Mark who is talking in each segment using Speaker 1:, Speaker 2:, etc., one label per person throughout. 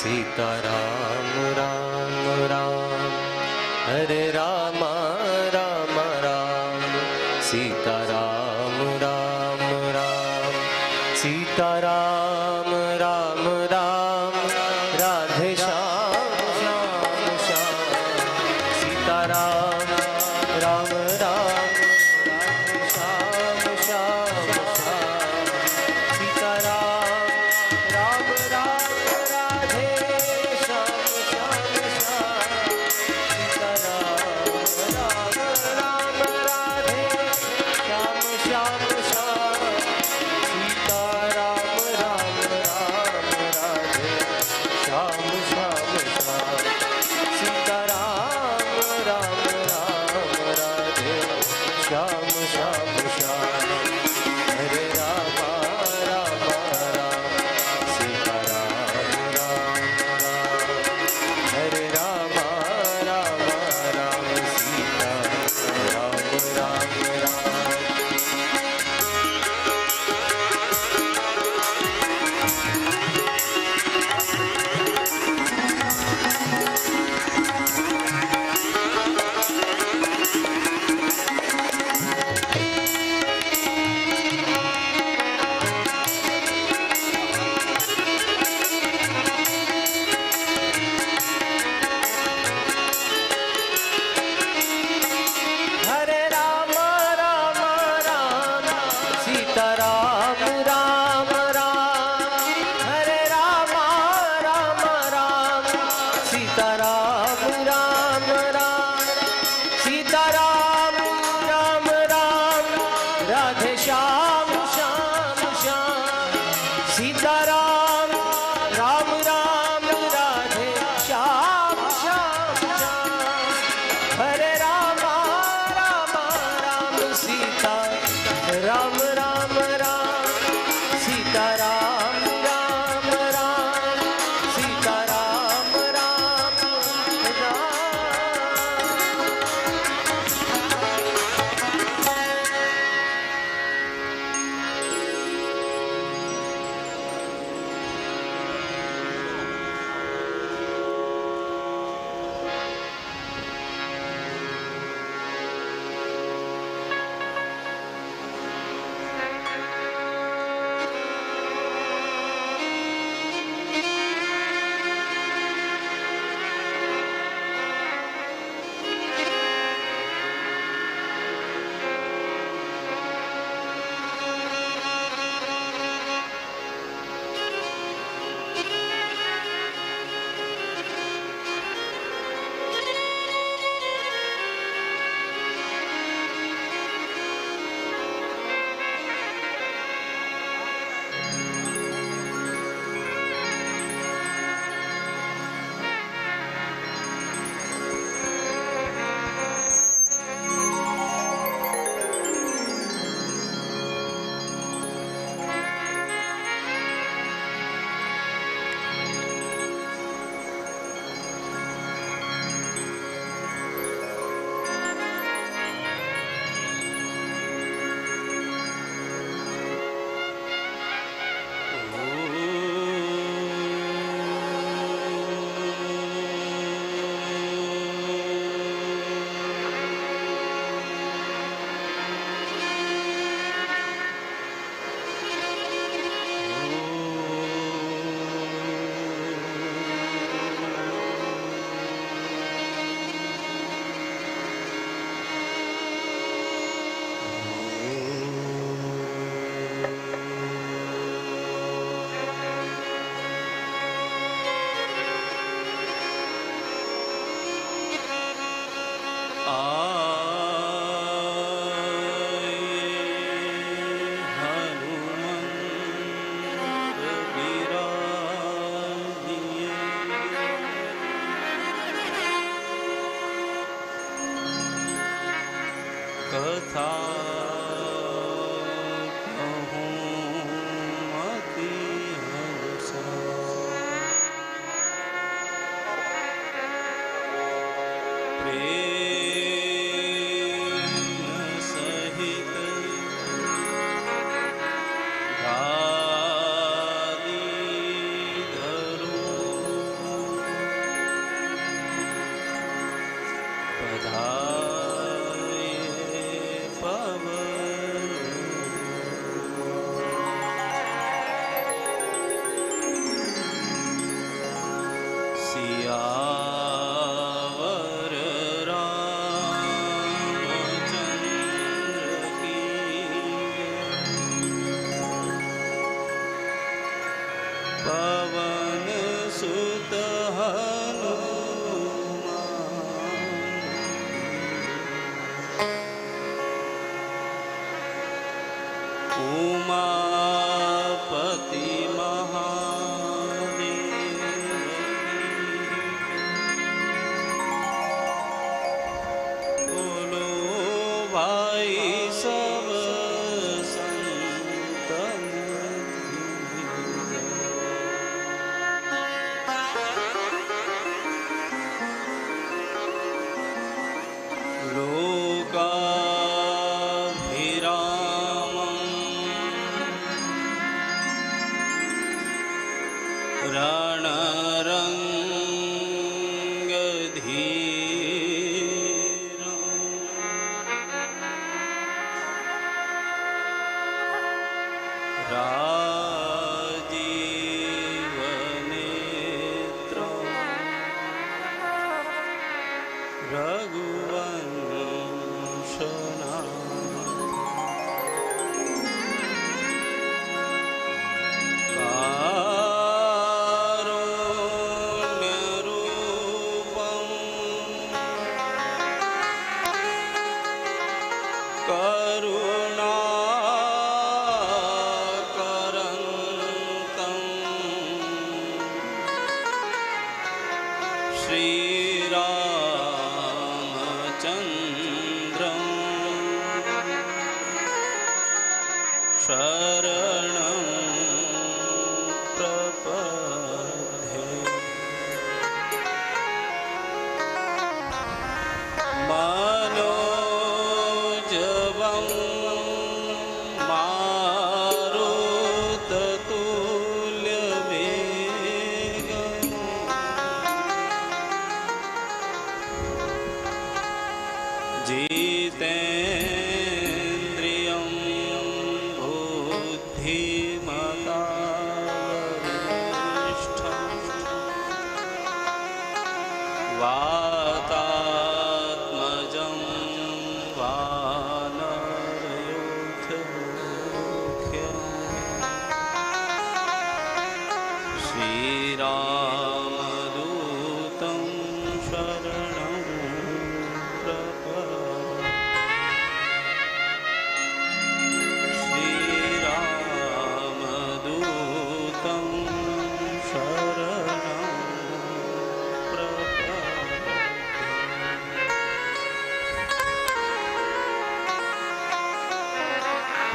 Speaker 1: सीता राम राम राम, हरे राम राम राम, सीता राम राम राम, सीता राम राम राम, राधे श्याम श्याम श्याम, सीता राम राम राम, राधे श्याम श्याम श्याम, सीता राम राम राम, राधे श्याम श्याम श्याम, सीता राम राम राम, राधे श्याम श्याम श्याम, सीता राम राम राम, राधे श्याम श्याम श्याम, सीता राम राम राम, राधे श्याम श्याम श्याम, हरे राम राम राम, सीता राम राम राम, हरे राम राम राम, सीता राम राम राम। हरे राम राम राम, सीता राम राम राम,
Speaker 2: सियावर रामचंद्र की पवन सुत हनुमान उमापति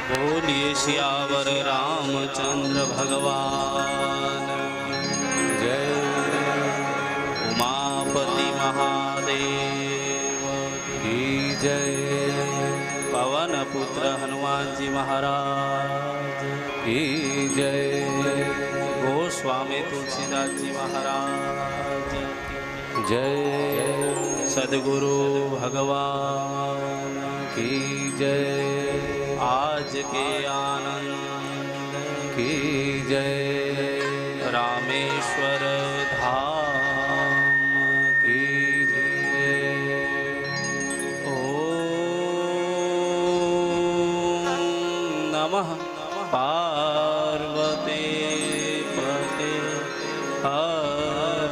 Speaker 2: बोलिए सियावर रामचंद्र भगवान
Speaker 1: जय।
Speaker 2: उमापति महादेव
Speaker 1: की जय।
Speaker 2: पवन पुत्र हनुमान जी महाराज
Speaker 1: की जय।
Speaker 2: गोस्वामी तुलसीदास जी महाराज
Speaker 1: जय।
Speaker 2: सद्गुरु भगवान
Speaker 1: की जय।
Speaker 2: आज के आनंद
Speaker 1: की जय।
Speaker 2: रामेश्वर धाम
Speaker 1: की जय।
Speaker 2: ओम नमः पार्वती पते हर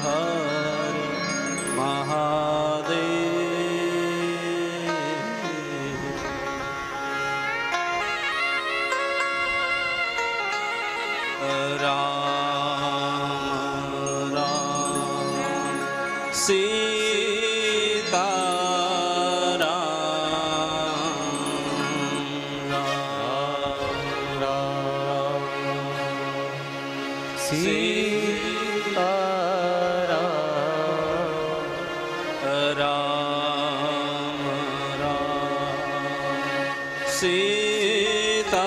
Speaker 2: हर महादेव। राम राम सीता राम
Speaker 1: राम सीता
Speaker 2: राम राम सीता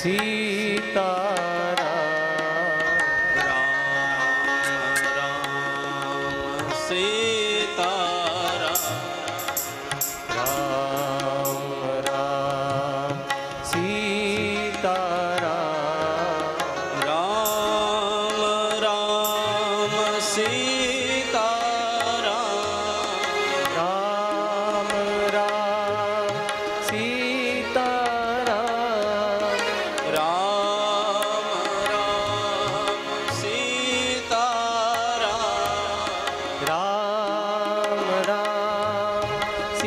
Speaker 1: सीताराम
Speaker 2: राम राम सीताराम
Speaker 1: राम राम सीताराम
Speaker 2: राम राम सीताराम
Speaker 1: राम राम सीताराम
Speaker 2: राम राम सीताराम
Speaker 1: राम राम सीताराम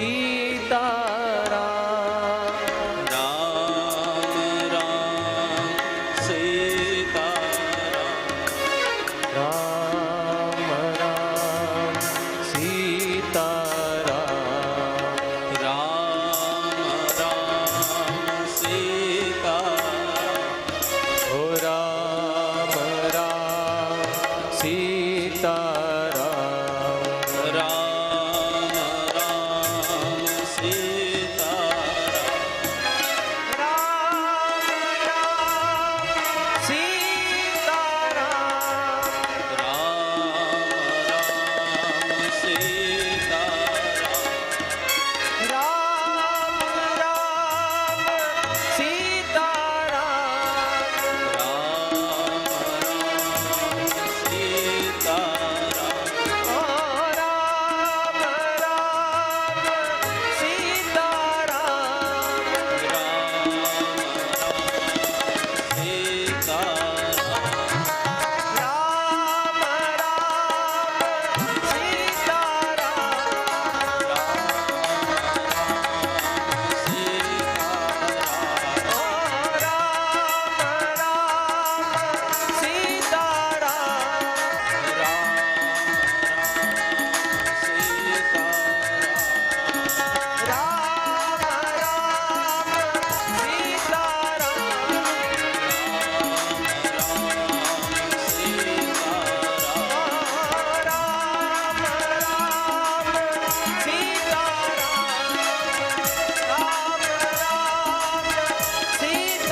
Speaker 2: राम राम सीताराम
Speaker 1: राम राम सीताराम
Speaker 2: राम राम सीताराम
Speaker 1: ओ राम राम सीताराम
Speaker 2: राम राम सीताराम
Speaker 1: राम राम सीताराम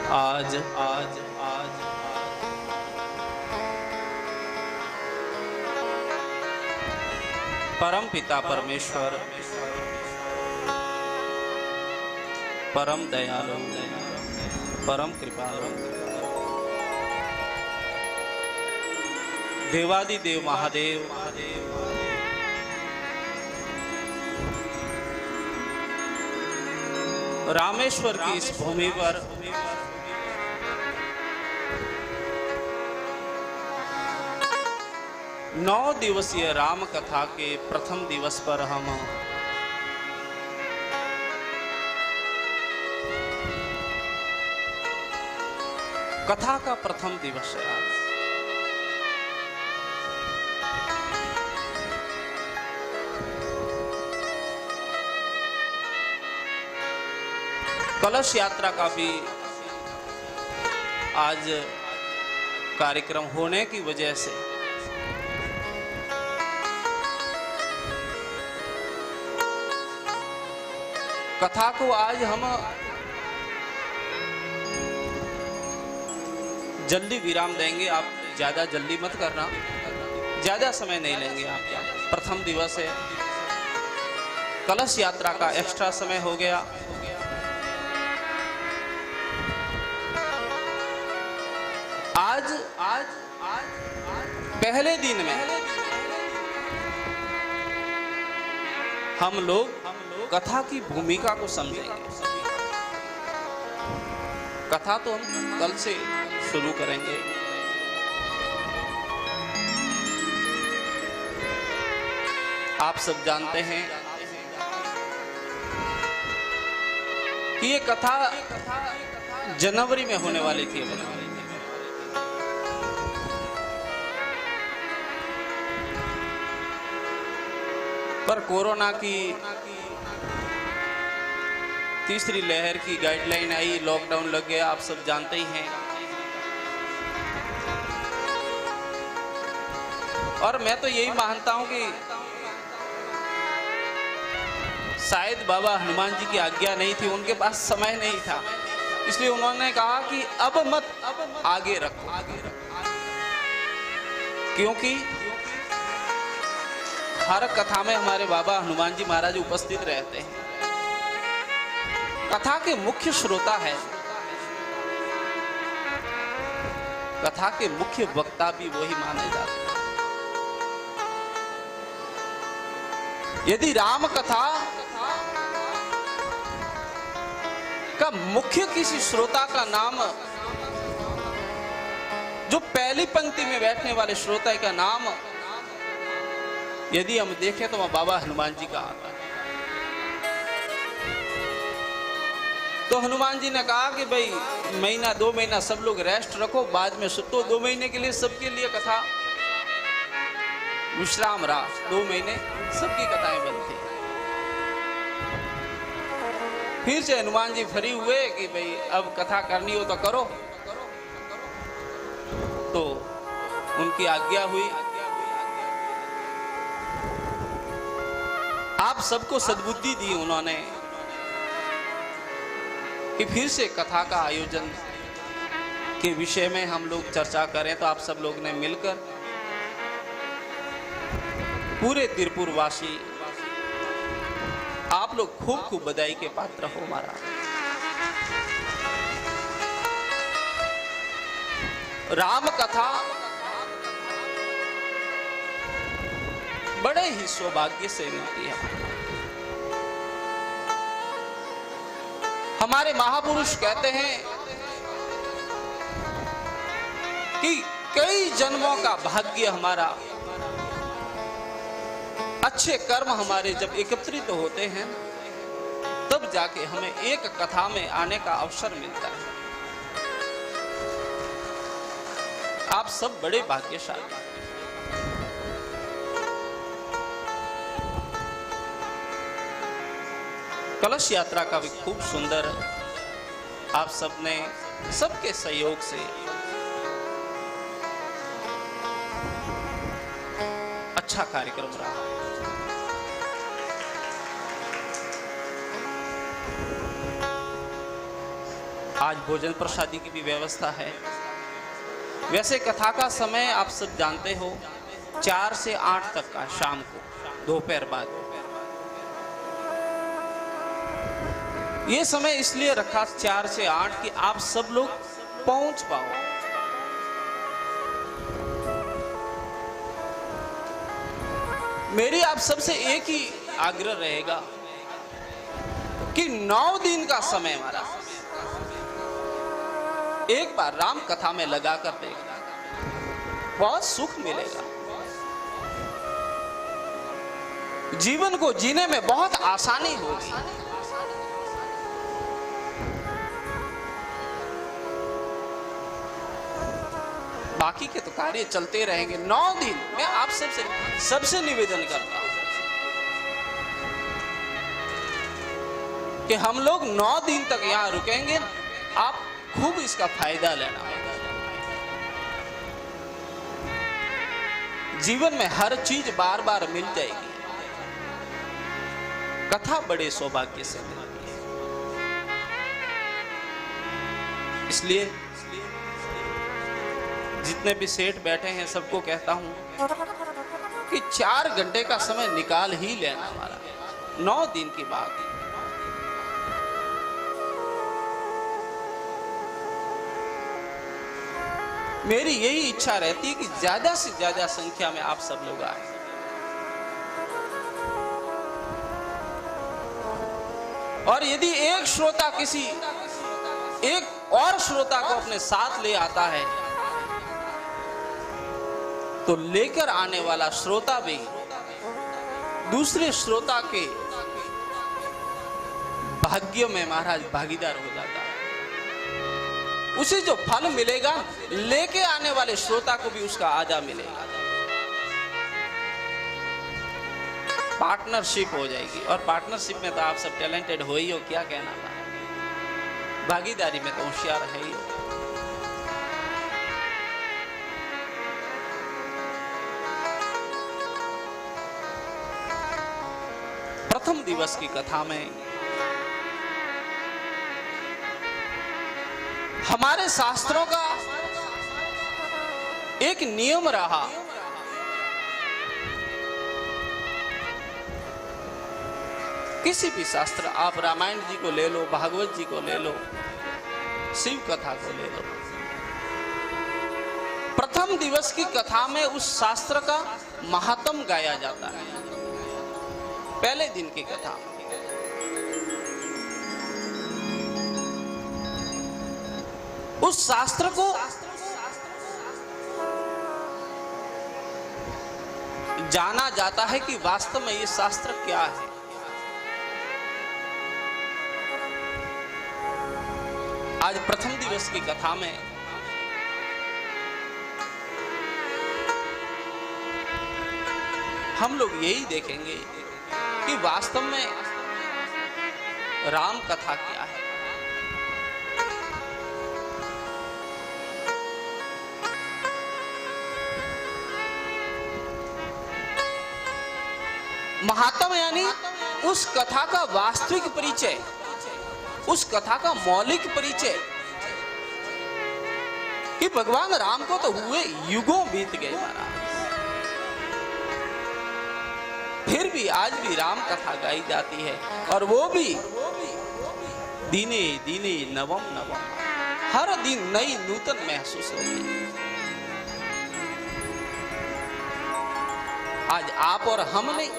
Speaker 2: आज आज आज परम पिता परमेश्वर परम दयालु परम कृपालु देवादिदेव महादेव रामेश्वर की इस भूमि पर 9 दिवसीय राम कथा के प्रथम दिवस पर हम कथा का प्रथम दिवस है आज। कलश यात्रा का भी आज कार्यक्रम होने की वजह से कथा को आज हम जल्दी विराम देंगे। आप ज्यादा जल्दी मत करना, ज्यादा समय नहीं लेंगे आप। प्रथम दिवस है, कलश यात्रा का एक्स्ट्रा समय हो गया। आज आज आज पहले दिन में हम लोग कथा की भूमिका को समझेंगे। कथा तो हम कल से शुरू करेंगे। आप सब जानते हैं कि ये कथा जनवरी में होने वाली थी, पर कोरोना की तीसरी लहर की गाइडलाइन आई, लॉकडाउन लग गया, आप सब जानते ही हैं। और मैं तो यही मानता हूं कि शायद बाबा हनुमान जी की आज्ञा नहीं थी, उनके पास समय नहीं था, इसलिए उन्होंने कहा कि अब मत आगे रखो, क्योंकि हर कथा में हमारे बाबा हनुमान जी महाराज उपस्थित रहते हैं। कथा के मुख्य श्रोता है, कथा के मुख्य वक्ता भी वही माने जाते हैं। यदि राम कथा का मुख्य किसी श्रोता का नाम, जो पहली पंक्ति में बैठने वाले श्रोता का नाम यदि हम देखें तो वह बाबा हनुमान जी का आता है। तो हनुमान जी ने कहा कि भाई महीना 2 महीना सब लोग रेस्ट रखो, बाद में सुतो। 2 महीने के लिए सबके लिए कथा विश्राम रहा, 2 महीने सबकी कथाएं बनती। फिर से हनुमान जी फ्री हुए कि भाई अब कथा करनी हो तो करो, तो उनकी आज्ञा हुई। आप सबको सद्बुद्धि दी उन्होंने कि फिर से कथा का आयोजन के विषय में हम लोग चर्चा करें। तो आप सब लोग ने मिलकर पूरे तिरपुर वासी आप लोग खूब खूब बधाई के पात्र हो। हमारा राम कथा बड़े ही सौभाग्य से मिलती है। हमारे महापुरुष कहते हैं कि कई जन्मों का भाग्य हमारा, अच्छे कर्म हमारे जब एकत्रित होते हैं तब जाके हमें एक कथा में आने का अवसर मिलता है। आप सब बड़े भाग्यशाली। कलश यात्रा का भी खूब सुंदर आप सबने सबके सहयोग से अच्छा कार्यक्रम रहा। आज भोजन प्रसादी की भी व्यवस्था है। वैसे कथा का समय आप सब जानते हो 4 से 8 तक का, शाम को, दोपहर बाद। ये समय इसलिए रखा 4 से 8 कि आप सब लोग पहुंच पाओ। मेरी आप सबसे एक ही आग्रह रहेगा कि 9 दिन का समय हमारा एक बार राम कथा में लगा कर देखना, बहुत सुख मिलेगा। जीवन को जीने में बहुत आसानी होगी। बाकी के तो कार्य चलते रहेंगे। 9 दिन मैं आप सबसे निवेदन करता हूं कि हम लोग 9 दिन तक यहां रुकेंगे। आप खूब इसका फायदा लेना। जीवन में हर चीज बार बार मिल जाएगी। कथा बड़े सौभाग्य से मिलती है। इसलिए जितने भी सेठ बैठे हैं सबको कहता हूं कि 4 घंटे का समय निकाल ही लेना हमारा 9 दिन की बात। मेरी यही इच्छा रहती है कि ज्यादा से ज्यादा संख्या में आप सब लोग आए। और यदि एक श्रोता किसी एक और श्रोता को अपने साथ ले आता है तो लेकर आने वाला श्रोता भी दूसरे श्रोता के भाग्य में महाराज भागीदार हो जाता है। उसे जो फल मिलेगा लेके आने वाले श्रोता को भी उसका आधा मिलेगा। पार्टनरशिप हो जाएगी। और पार्टनरशिप में तो आप सब टैलेंटेड हो ही हो, क्या कहना था। भागीदारी में तो होशियार है ही। प्रथम दिवस की कथा में हमारे शास्त्रों का एक नियम रहा, किसी भी शास्त्र, आप रामायण जी को ले लो, भागवत जी को ले लो, शिव कथा को ले लो, प्रथम दिवस की कथा में उस शास्त्र का महात्म गाया जाता है। पहले दिन की कथा उस शास्त्र को जाना जाता है कि वास्तव में ये शास्त्र क्या है। आज प्रथम दिवस की कथा में हम लोग यही देखेंगे कि वास्तव में राम कथा क्या है। महात्म यानी उस कथा का वास्तविक परिचय, उस कथा का मौलिक परिचय कि भगवान राम को तो हुए युगों बीत गए महाराज, फिर भी आज भी राम कथा गाई जाती है, और वो भी दिने दिने नवम नवम, हर दिन नई नूतन महसूस होती है। आज आप और हम नहीं,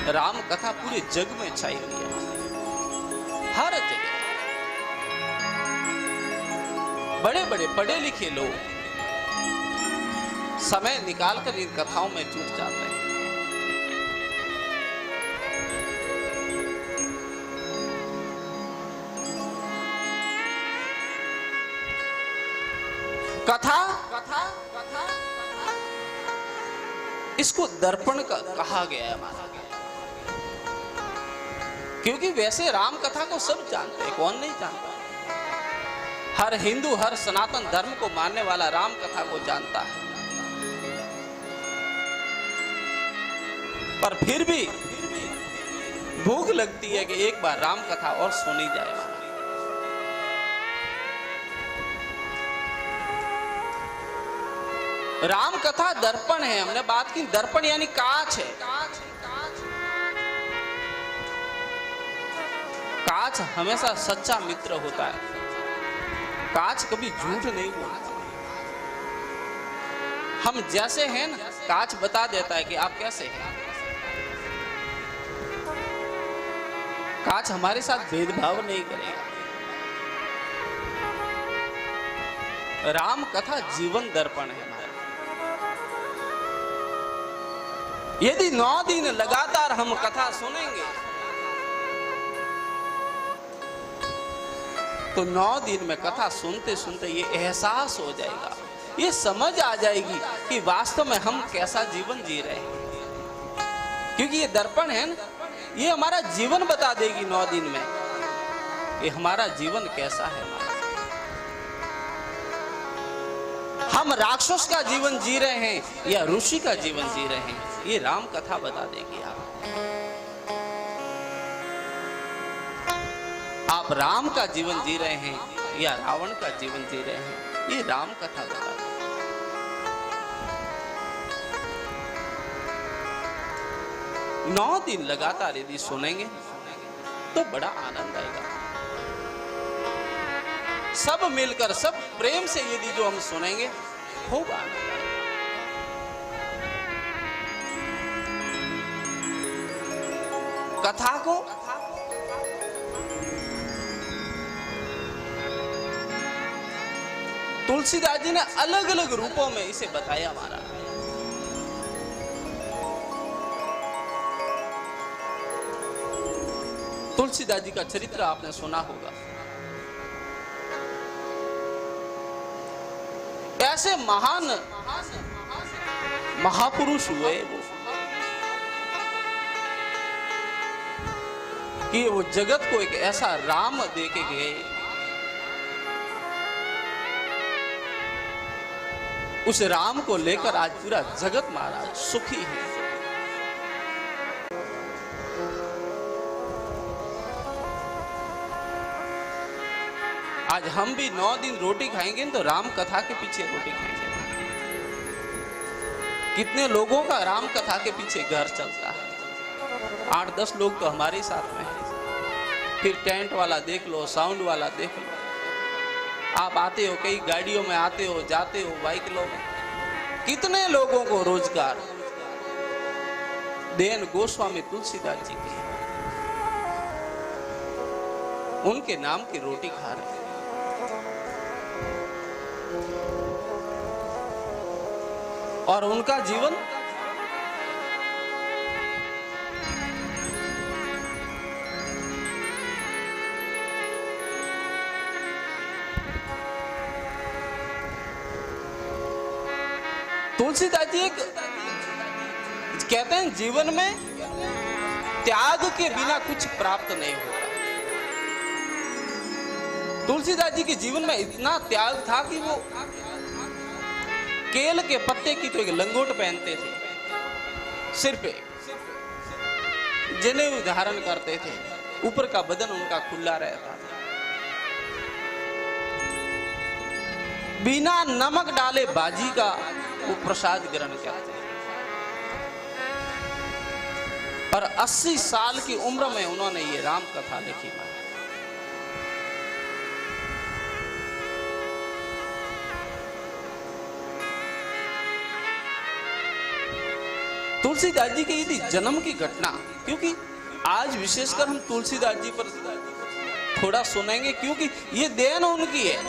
Speaker 2: राम कथा पूरे जग में छाई हुई है, हर जगह। बड़े बड़े पढ़े लिखे लोग समय निकालकर इन कथाओं में जुट जाते हैं। कथा इसको दर्पण का कहा गया है हमारा, क्योंकि वैसे राम कथा को सब जानते हैं, कौन नहीं जानता। हर हिंदू, हर सनातन धर्म को मानने वाला राम कथा को जानता है, पर फिर भी भूख लगती है कि एक बार राम कथा और सुनी जाए। राम कथा दर्पण है, हमने बात की, दर्पण यानी कांच है। कांच हमेशा सच्चा मित्र होता है, कांच कभी झूठ नहीं बोलता। हम जैसे हैं ना, कांच बता देता है कि आप कैसे हैं। कांच हमारे साथ भेदभाव नहीं करेगा। राम कथा जीवन दर्पण है हमारा। यदि 9 दिन लगातार हम कथा सुनेंगे तो 9 दिन में कथा सुनते सुनते ये एहसास हो जाएगा, ये समझ आ जाएगी कि वास्तव में हम कैसा जीवन जी रहे हैं। क्योंकि ये दर्पण है ना, ये हमारा जीवन बता देगी 9 दिन में कि हमारा जीवन कैसा है। हम राक्षस का जीवन जी रहे हैं या ऋषि का जीवन जी रहे हैं, ये राम कथा बता देगी। आप राम का जीवन जी रहे हैं या रावण का जीवन जी रहे हैं, ये राम कथा बता देगी। 9 दिन लगातार यदि सुनेंगे तो बड़ा आनंद आएगा। सब मिलकर, सब प्रेम से यदि जो हम सुनेंगे, खूब आनंद आएगा। कथा को तुलसीदास जी ने अलग अलग रूपों में इसे बताया हमारा। तुलसीदास जी का चरित्र आपने सुना होगा। ऐसे महान महापुरुष हुए वो, कि वो जगत को एक ऐसा राम दे के गए, उस राम को लेकर आज पूरा जगत महाराज सुखी है। आज हम भी 9 दिन रोटी खाएंगे तो राम कथा के पीछे रोटी खाएंगे। कितने लोगों का राम कथा के पीछे घर चलता है। 8-10 लोग तो हमारे साथ में है। फिर टेंट वाला देख लो, साउंड वाला देख लो। आप आते हो, कई गाड़ियों में आते हो, जाते हो, बाइक लो। कितने लोगों को रोजगार देन गोस्वामी तुलसीदास जी की, उनके नाम की रोटी खा रहे हैं। और उनका जीवन तुलसीदास जी एक कहते हैं जीवन में त्याग के बिना कुछ प्राप्त नहीं होता। तुलसीदास जी के जीवन में इतना त्याग था कि वो केल के पत्ते की तो एक लंगोट पहनते थे, सिर पे जनेऊ धारण करते थे, ऊपर का बदन उनका खुला रहता था। बिना नमक डाले बाजी का वो प्रसाद ग्रहण करते हैं। और 80 साल की उम्र में उन्होंने ये राम कथा लिखी। तुलसीदास जी की यदि जन्म की घटना, क्योंकि आज विशेषकर हम तुलसीदास जी पर थोड़ा सुनेंगे, क्योंकि ये देन उनकी है।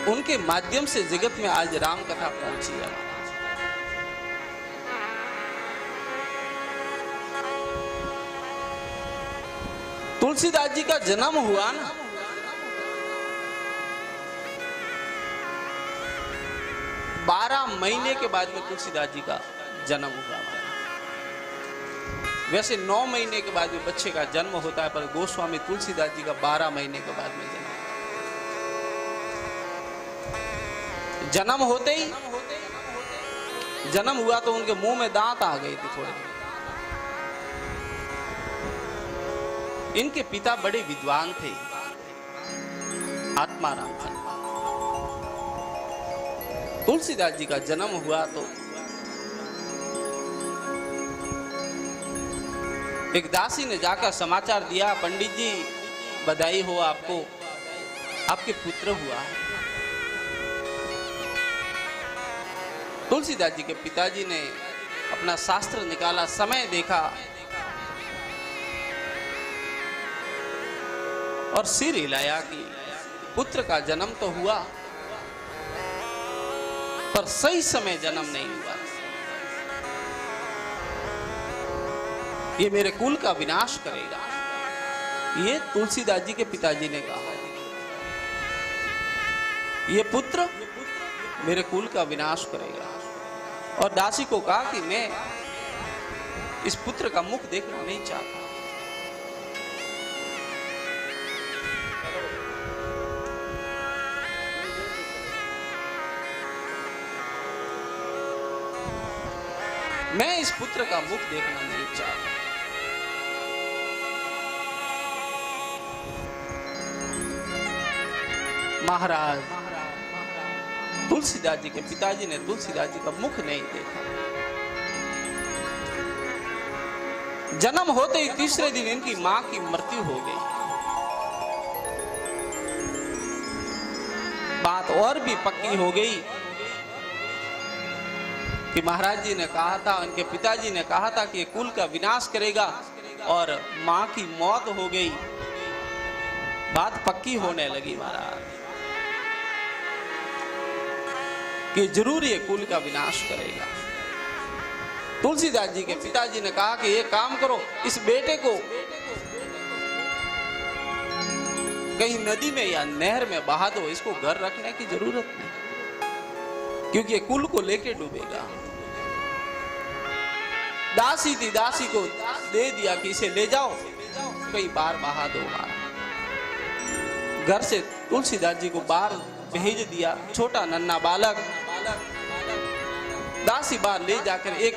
Speaker 2: उनके माध्यम से जगत में आज राम कथा पहुंची है। तुलसीदास जी का जन्म हुआ ना, बारह महीने के बाद में तुलसीदास जी का जन्म हुआ। वैसे 9 महीने के बाद में बच्चे का जन्म होता है, पर गोस्वामी तुलसीदास जी का 12 महीने के बाद में जन्म होते ही जन्म हुआ तो उनके मुंह में दांत आ गए थे थोड़े। इनके पिता बड़े विद्वान थे, आत्माराम थे। तुलसीदास जी का जन्म हुआ तो एक दासी ने जाकर समाचार दिया, पंडित जी बधाई हो आपको, आपके पुत्र हुआ है। तुलसीदास जी के पिताजी ने अपना शास्त्र निकाला, समय देखा और सिर हिलाया कि पुत्र का जन्म तो हुआ पर सही समय जन्म नहीं हुआ। ये मेरे कुल का विनाश करेगा, ये तुलसीदास जी के पिताजी ने कहा। ये पुत्र मेरे कुल का विनाश करेगा। और दासी को कहा कि मैं इस पुत्र का मुख देखना नहीं चाहता। मैं इस पुत्र का मुख देखना नहीं चाहता। महाराज तुलसीदास जी के पिताजी ने तुलसीदास जी का मुख नहीं देखा। जन्म होते ही तीसरे दिन इनकी मां की मृत्यु हो गई। बात और भी पक्की हो गई कि महाराज जी ने कहा था, उनके पिताजी ने कहा था कि ये कुल का विनाश करेगा, और मां की मौत हो गई। बात पक्की होने लगी महाराज कि जरूर ये कुल का विनाश करेगा। तुलसीदास जी के पिताजी ने कहा कि ये काम करो, इस बेटे को कहीं नदी में या नहर में बहा दो, इसको घर रखने की जरूरत नहीं, क्योंकि ये कुल को लेके डूबेगा। दासी थी, दासी को दे दिया कि इसे ले जाओ, कई बार बहा दो बार। घर से तुलसीदास जी को बाहर भेज दिया, छोटा नन्हा बालक। दासी बार ले जाकर एक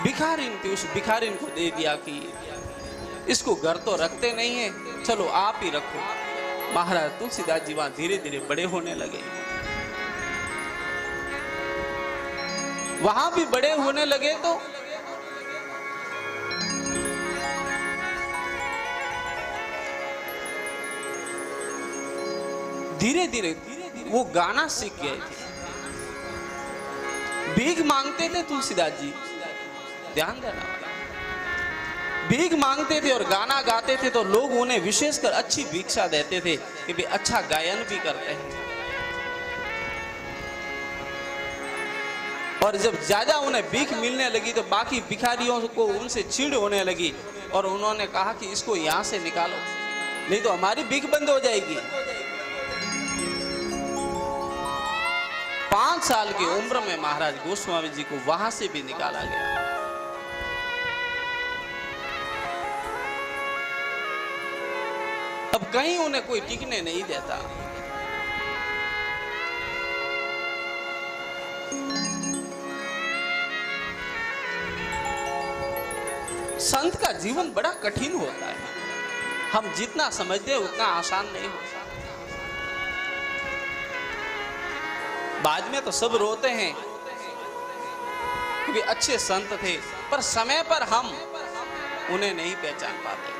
Speaker 2: भिखारिन थी, उस भिखारिन को दे दिया कि इसको घर तो रखते नहीं है, चलो आप ही रखो। महाराज तुलसीदास जी वहां धीरे धीरे बड़े होने लगे, वहां भी बड़े होने लगे तो धीरे धीरे वो गाना सीख गए थे। भीख मांगते थे तुलसीदास जी, ध्यान देना, भीख मांगते थे और गाना गाते थे तो लोग उन्हें विशेषकर अच्छी भिक्षा देते थे कि वे अच्छा गायन भी करते हैं। और जब ज्यादा उन्हें भीख मिलने लगी तो बाकी भिखारियों को उनसे चिढ़ होने लगी और उन्होंने कहा कि इसको यहां से निकालो, नहीं तो हमारी भीख बंद हो जाएगी। 5 साल की उम्र में महाराज गोस्वामी जी को वहां से भी निकाला गया। अब कहीं उन्हें कोई टिकने नहीं देता। संत का जीवन बड़ा कठिन होता है, हम जितना समझते हैं उतना आसान नहीं होता। बाद में तो सब रोते हैं कि वे अच्छे संत थे, पर समय पर हम उन्हें नहीं पहचान पाते।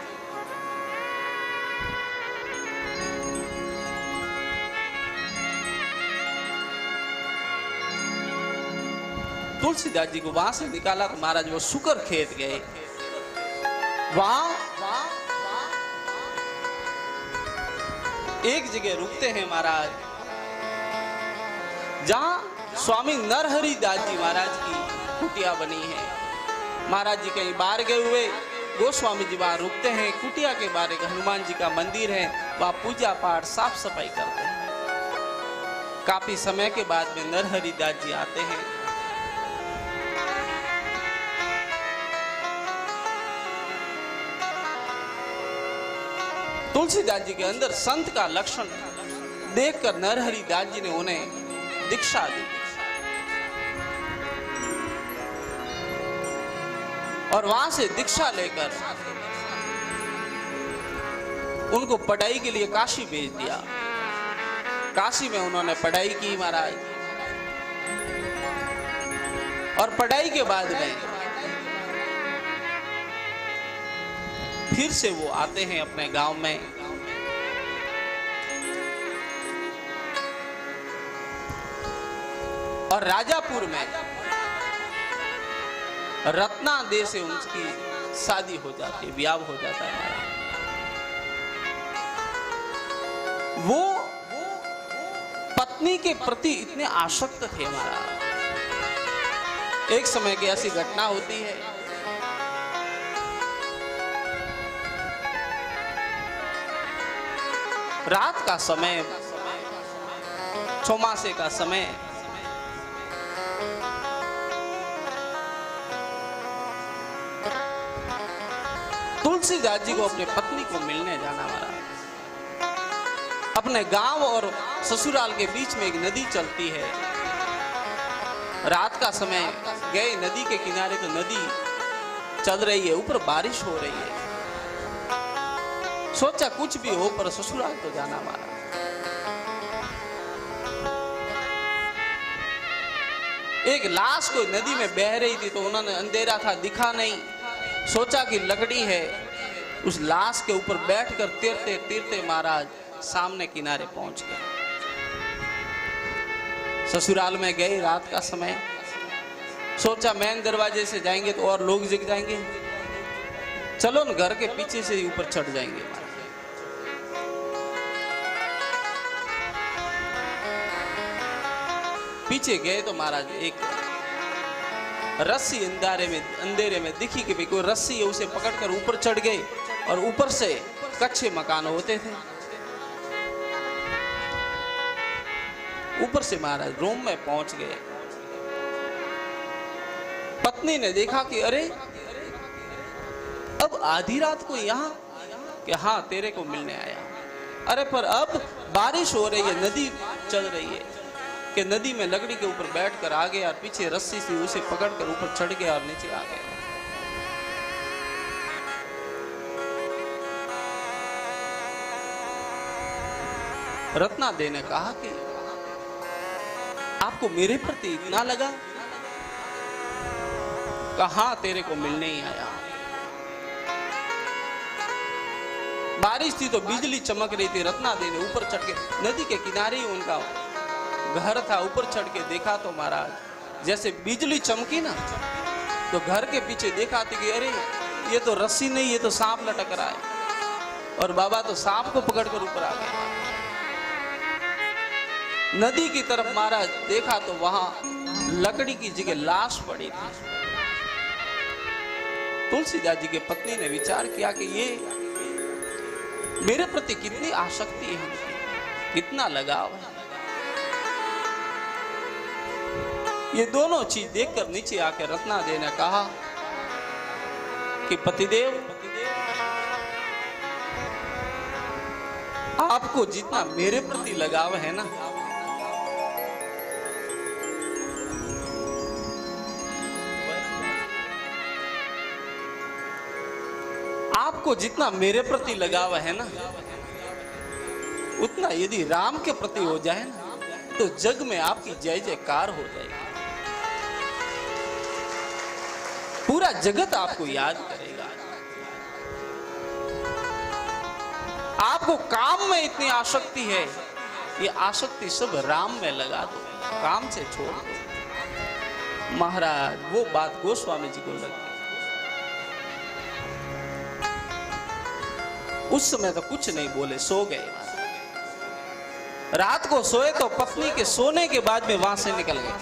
Speaker 2: तुलसीदास जी को वहां से निकाला तो महाराज वो सुकर खेत गए। वहां एक जगह रुकते हैं महाराज, जहां स्वामी नरहरि दास जी महाराज की कुटिया बनी है। महाराज जी कहीं बाहर गए हुए, गोस्वामी जी वहां रुकते हैं। कुटिया के बाहर एक हनुमान जी का मंदिर है, वहां पूजा पाठ साफ सफाई करते हैं। काफी समय के बाद में नरहरि दास जी आते हैं। तुलसीदास जी के अंदर संत का लक्षण देखकर नरहरि दास जी ने उन्हें दीक्षा दी और वहां से दीक्षा लेकर उनको पढ़ाई के लिए काशी भेज दिया। काशी में उन्होंने पढ़ाई की महाराज, और पढ़ाई के बाद में फिर से वो आते हैं अपने गांव में। और राजापुर में रत्ना दे से उनकी शादी हो जाती है, ब्याह हो जाता है हमारा। वो पत्नी के प्रति इतने आसक्त थे हमारा। एक समय की ऐसी घटना होती है, रात का समय, चौमासे का समय, तुलसीदास जी को अपने पत्नी को मिलने जाना हमारा। अपने गांव और ससुराल के बीच में एक नदी चलती है। रात का समय गए नदी के किनारे तो नदी चल रही है, ऊपर बारिश हो रही है। सोचा कुछ भी हो पर ससुराल तो जाना हमारा। एक लाश कोई नदी में बह रही थी तो उन्होंने, अंधेरा था दिखा नहीं, सोचा कि लकड़ी है, उस लाश के ऊपर बैठकर तैरते तैरते महाराज सामने किनारे पहुंच गए। ससुराल में गए रात का समय, सोचा मेन दरवाजे से जाएंगे तो और लोग जग जाएंगे, चलो न घर के पीछे से ही ऊपर चढ़ जाएंगे। पीछे गए तो महाराज एक रस्सी अंधेरे में दिखी कि भाई कोई रस्सी है, उसे पकड़कर ऊपर चढ़ गए और ऊपर से कच्चे मकान होते थे। ऊपर से महाराज रूम में पहुंच गए। पत्नी ने देखा कि अरे अब आधी रात को यहाँ, कि हाँ तेरे को मिलने आया। अरे पर अब बारिश हो रही है, नदी चल रही है, कि नदी में लकड़ी के ऊपर बैठकर आ गया और पीछे रस्सी से उसे पकड़कर ऊपर चढ़ गया और नीचे आ गया। रत्नादेव ने कहा कि आपको मेरे प्रति इतना लगा? कहा तेरे को मिलने ही आया। बारिश थी तो बिजली चमक रही थी। रत्नादेव ने ऊपर चढ़ के, नदी के किनारे ही उनका घर था, ऊपर चढ़ के देखा तो महाराज जैसे बिजली चमकी ना, तो घर के पीछे देखा थी कि अरे ये तो रस्सी नहीं, ये तो सांप लटक रहा है। और बाबा तो सांप को पकड़कर ऊपर आ गए। नदी की तरफ महाराज देखा तो वहां लकड़ी की जगह लाश पड़ी थी। तुलसीदास जी की पत्नी ने विचार किया कि ये मेरे प्रति कितनी आसक्ति है, कितना लगाव है। ये दोनों चीज देखकर नीचे आकर रत्नादेव ने कहा कि पतिदेव, आपको जितना मेरे प्रति लगाव है ना, आपको जितना मेरे प्रति लगाव है ना, उतना यदि राम के प्रति हो जाए ना, तो जग में आपकी जय जयकार हो जाएगी। पूरा जगत आपको याद करेगा। आपको काम में इतनी आसक्ति है, ये आसक्ति सब राम में लगा दो, काम से छोड़ दो। महाराज वो बात गोस्वामी जी को लगी। उस समय तो कुछ नहीं बोले, सो गए। रात को सोए तो पत्नी के सोने के बाद में वहां से निकल गए,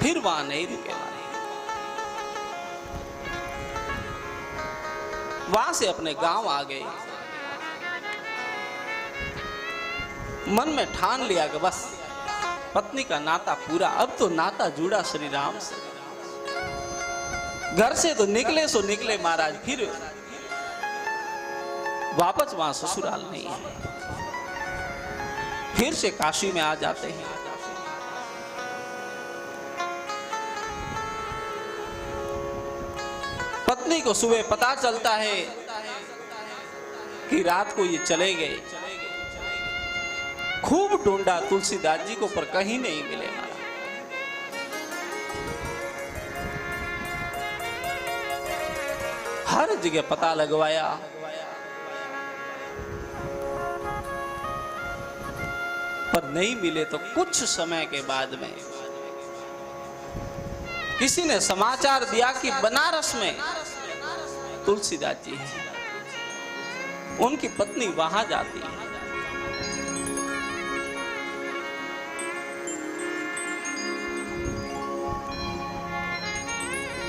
Speaker 2: फिर वहां नहीं रुके। वहां से अपने गांव आ गए। मन में ठान लिया कि बस पत्नी का नाता पूरा, अब तो नाता जुड़ा श्री राम से। घर से तो निकले सो निकले महाराज, फिर वापस वहां ससुराल नहीं है। फिर से काशी में आ जाते हैं। पत्नी को सुबह पता चलता है कि रात को ये चले गए। खूब ढूंढा तुलसीदास जी को, पर कहीं नहीं मिले। हर जगह पता लगवाया, पर नहीं मिले। तो कुछ समय के बाद में किसी ने समाचार दिया कि बनारस में तुलसीदास जी हैं। उनकी पत्नी वहां जाती है।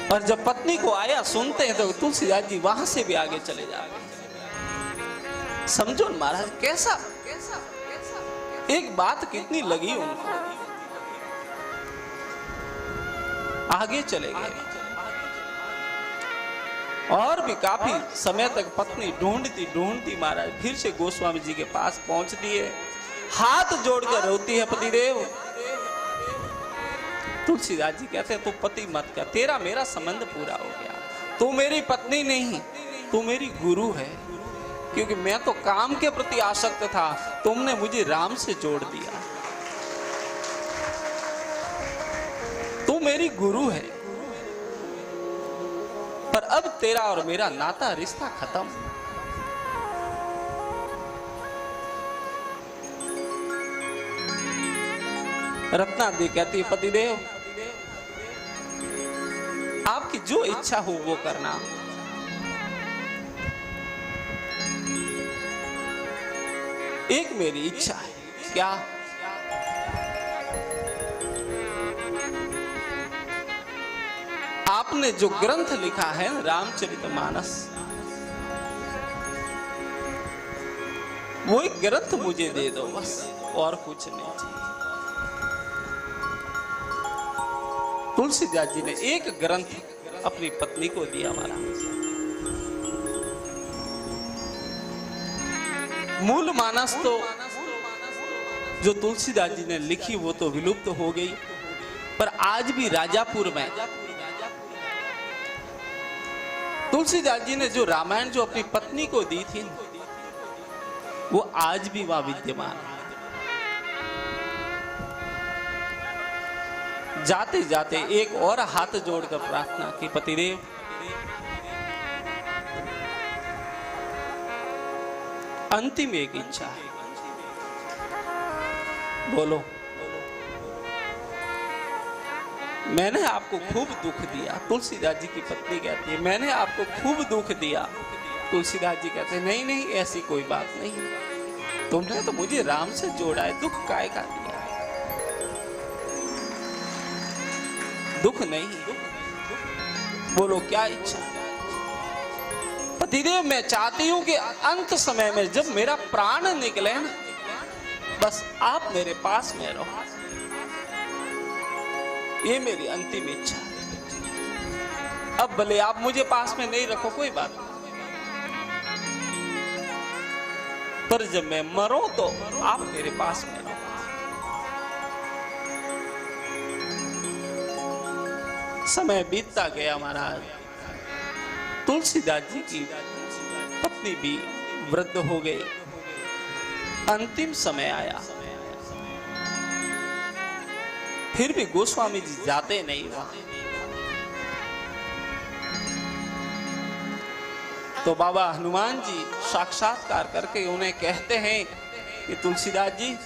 Speaker 2: और जब पत्नी को आया सुनते हैं तो तुलसीदास जी वहां से भी आगे चले जाते। समझो महाराज कैसा एक बात कितनी लगी उनको, आगे चले गए। और भी काफी समय तक पत्नी ढूंढती महाराज फिर से गोस्वामी जी के पास पहुंचती है। हाथ जोड़कर रोती है, पतिदेव। तुलसीदास जी कहते हैं तू पति मत कर, तेरा मेरा संबंध पूरा हो गया। तू मेरी पत्नी नहीं, तू मेरी गुरु है। क्योंकि मैं तो काम के प्रति आसक्त था, तुमने मुझे राम से जोड़ दिया। तू मेरी गुरु है, पर अब तेरा और मेरा नाता रिश्ता खत्म। रत्नादेवी कहती है पतिदेव, आपकी जो इच्छा हो वो करना। एक मेरी इच्छा है। क्या? आपने जो ग्रंथ लिखा है रामचरितमानस, वो एक ग्रंथ मुझे दे दो बस, और कुछ नहीं चाहिए। तुलसीदास जी ने एक ग्रंथ अपनी पत्नी को दिया महाराज। मूल मानस तो जो तुलसीदास जी ने लिखी वो तो विलुप्त हो गई, पर आज भी राजापुर में तुलसीदास जी ने जो रामायण जो अपनी पत्नी को दी थी वो आज भी वहां विद्यमान है। जाते जाते एक और हाथ जोड़कर प्रार्थना की, पतिदेव अंतिम एक इच्छा है, बोलो। मैंने आपको खूब दुख दिया। तुलसीदास जी की पत्नी कहती है मैंने आपको खूब दुख दिया। तुलसीदास जी कहते हैं नहीं नहीं, ऐसी कोई बात नहीं, तुमने तो मुझे राम से जोड़ा है, दुख काय का दिया है? दुख नहीं, बोलो क्या इच्छा? पतिदेव मैं चाहती हूं कि अंत समय में जब मेरा प्राण निकले ना, बस आप मेरे पास में रहो, ये मेरी अंतिम इच्छा है। अब भले आप मुझे पास में नहीं रखो, कोई बात नहीं, पर जब मैं मरूं तो आप मेरे पास में रहो। समय बीतता गया महाराज। तुलसीदास जी की पत्नी भी वृद्ध हो गई। अंतिम समय आया, फिर भी गोस्वामी जी जाते नहीं वहां। तो बाबा हनुमान जी साक्षात्कार करके उन्हें कहते हैं कि तुलसीदास जी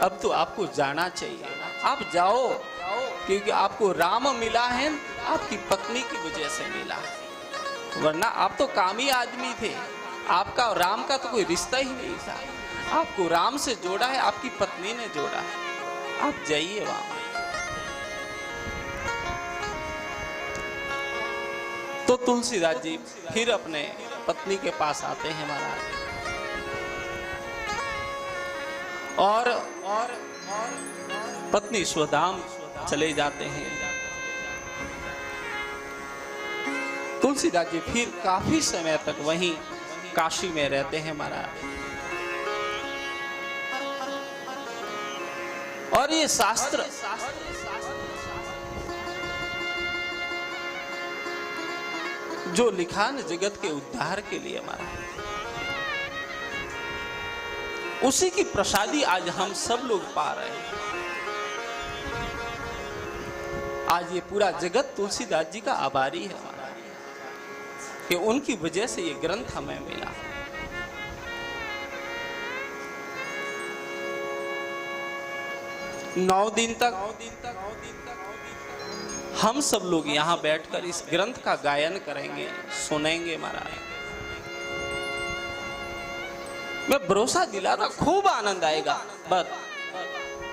Speaker 2: अब तो आपको जाना चाहिए, आप जाओ, क्योंकि आपको राम मिला है, आपकी पत्नी की वजह से मिला, वरना आप तो कामी आदमी थे, आपका और राम का तो कोई रिश्ता ही नहीं था। आपको राम से जोड़ा है, आपकी पत्नी ने जोड़ा है, आप जाइए वहां। तो तुलसीदास जी फिर अपने पत्नी के पास आते हैं महाराज, और पत्नी स्वधाम चले जाते हैं। तुलसीदास जी फिर काफी समय तक वहीं काशी में रहते हैं महाराज। और ये शास्त्र जो लिखा न जगत के उद्धार के लिए महाराज, उसी की प्रसादी आज हम सब लोग पा रहे हैं। आज ये पूरा जगत तुलसीदास जी का आभारी है महाराज, कि उनकी वजह से ये ग्रंथ हमें मिला। नौ दिन तक हम सब लोग यहाँ बैठकर इस ग्रंथ का गायन करेंगे, सुनेंगे महाराज। मैं भरोसा दिलाता, खूब आनंद आएगा, बस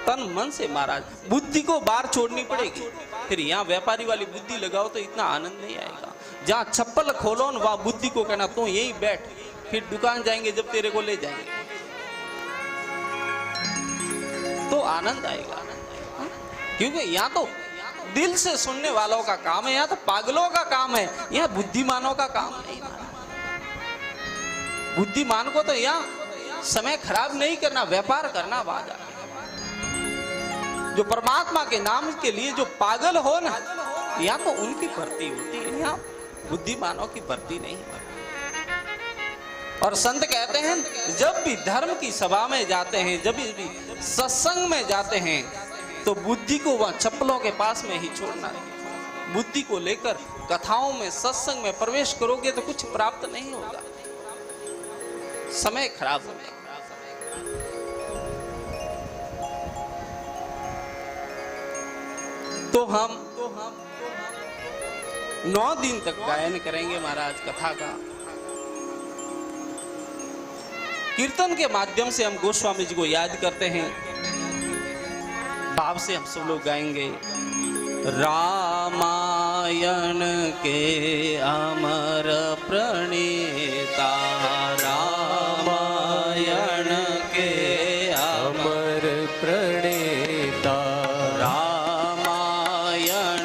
Speaker 2: तन मन से महाराज। बुद्धि को बाहर छोड़नी पड़ेगी, फिर यहाँ व्यापारी वाली बुद्धि लगाओ तो इतना आनंद नहीं आएगा। जहाँ चप्पल खोलो न वहां बुद्धि को कहना तू यहीं बैठ, फिर दुकान जाएंगे जब तेरे को ले जाएंगे तो आनंद आएगा। क्योंकि यहाँ तो दिल से सुनने वालों का काम है, यहाँ तो पागलों का काम है, यहाँ बुद्धिमानों का काम नहीं। बुद्धिमान को तो यहाँ समय खराब नहीं करना, व्यापार करना बाजा। जो परमात्मा के नाम के लिए जो पागल हो ना, यहाँ तो उनकी भर्ती होती है, यहाँ बुद्धिमानों की भर्ती नहीं होती। और संत कहते हैं जब भी धर्म की सभा में जाते हैं, जब भी सत्संग में जाते हैं, तो बुद्धि को वहां चप्पलों के पास में ही छोड़ना है। बुद्धि को लेकर कथाओं में, सत्संग में प्रवेश करोगे तो कुछ प्राप्त नहीं होगा, समय खराब होगा। तो हम 9 दिन तक गायन करेंगे महाराज कथा का। कीर्तन के माध्यम से हम गोस्वामी जी को याद करते हैं, भाव से हम सब लोग गाएंगे। रामायण के अमर प्रणेता, रामायण के अमर
Speaker 1: अमर प्रणेता,
Speaker 2: रामायण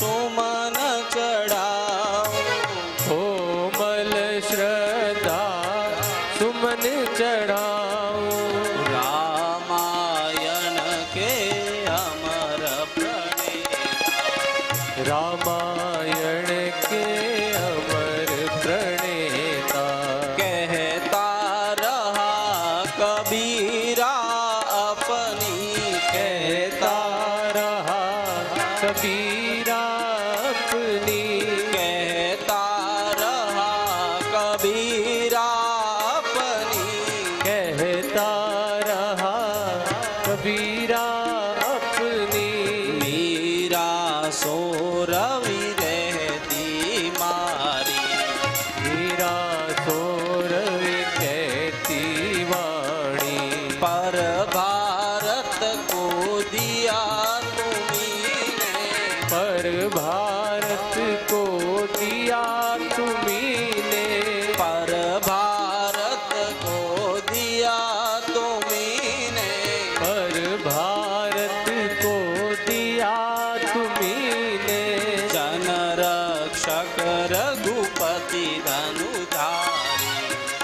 Speaker 2: सुमन चढ़ाओ।
Speaker 1: कोमल श्रद्धा सुमन चढ़ाओ।
Speaker 2: रामायण के अमर प्रणेता।
Speaker 1: रामायण के अमर प्रणेता।
Speaker 2: कहता रहा कबीरा अपनी।
Speaker 1: कहता रहा कबीरा अपनी।
Speaker 2: कहता रहा कबीरा अपनी।
Speaker 1: कहता रहा कबीरा अपनी।
Speaker 2: मीरा सो रवि रहती मारी।
Speaker 1: मीरा सो रवि कहती वाणी।
Speaker 2: पर भारत को दिया तुम्हीने।
Speaker 1: पर भारत को दिया तुम्हीने।
Speaker 2: पर भारत को दिया तुम्हीने।
Speaker 1: पर भारत को दिया तुम्हीने।
Speaker 2: जन रक्षक रघुपति धनुधारी।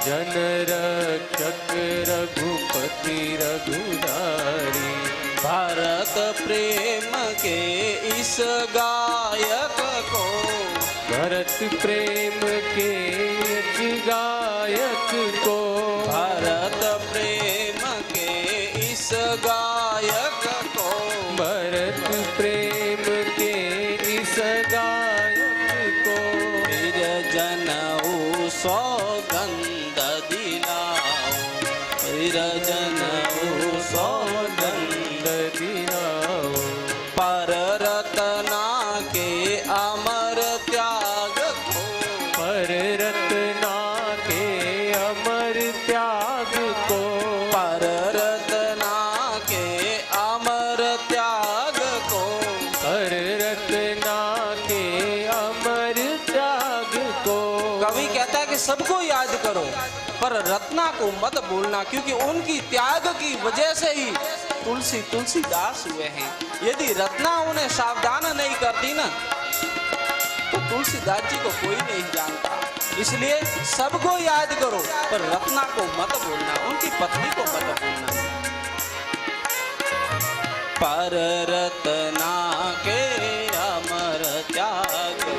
Speaker 1: जन रक्षक रघुपति रघुधारी।
Speaker 2: भरत प्रेम के इस गायक को।
Speaker 1: भरत प्रेम के इस गायक को।
Speaker 2: भरत प्रेम के इस गायक को।
Speaker 1: भरत प्रेम के इस गायक को।
Speaker 2: फिर जनऊ सौगंध दिलाओ। फिर जनऊ सौगंध
Speaker 1: दिलाओ।
Speaker 2: पर रतना के अमर त्याग को।
Speaker 1: पर रत्ना के अमर त्याग को।
Speaker 2: पर रतना के अमर त्याग को।
Speaker 1: पर रत्ना के अमर त्याग को।
Speaker 2: कवि कहता है कि सबको याद करो पर रत्ना को मत भूलना, क्योंकि उनकी त्याग की वजह से ही तुलसी तुलसीदास हुए हैं। यदि रत्ना उन्हें सावधान नहीं करती ना तो तुलसीदास जी को कोई नहीं जानता। इसलिए सबको याद करो पर रत्ना को मत भूलना, उनकी पत्नी को मत भूलना। पर रत्ना के अमर त्याग को।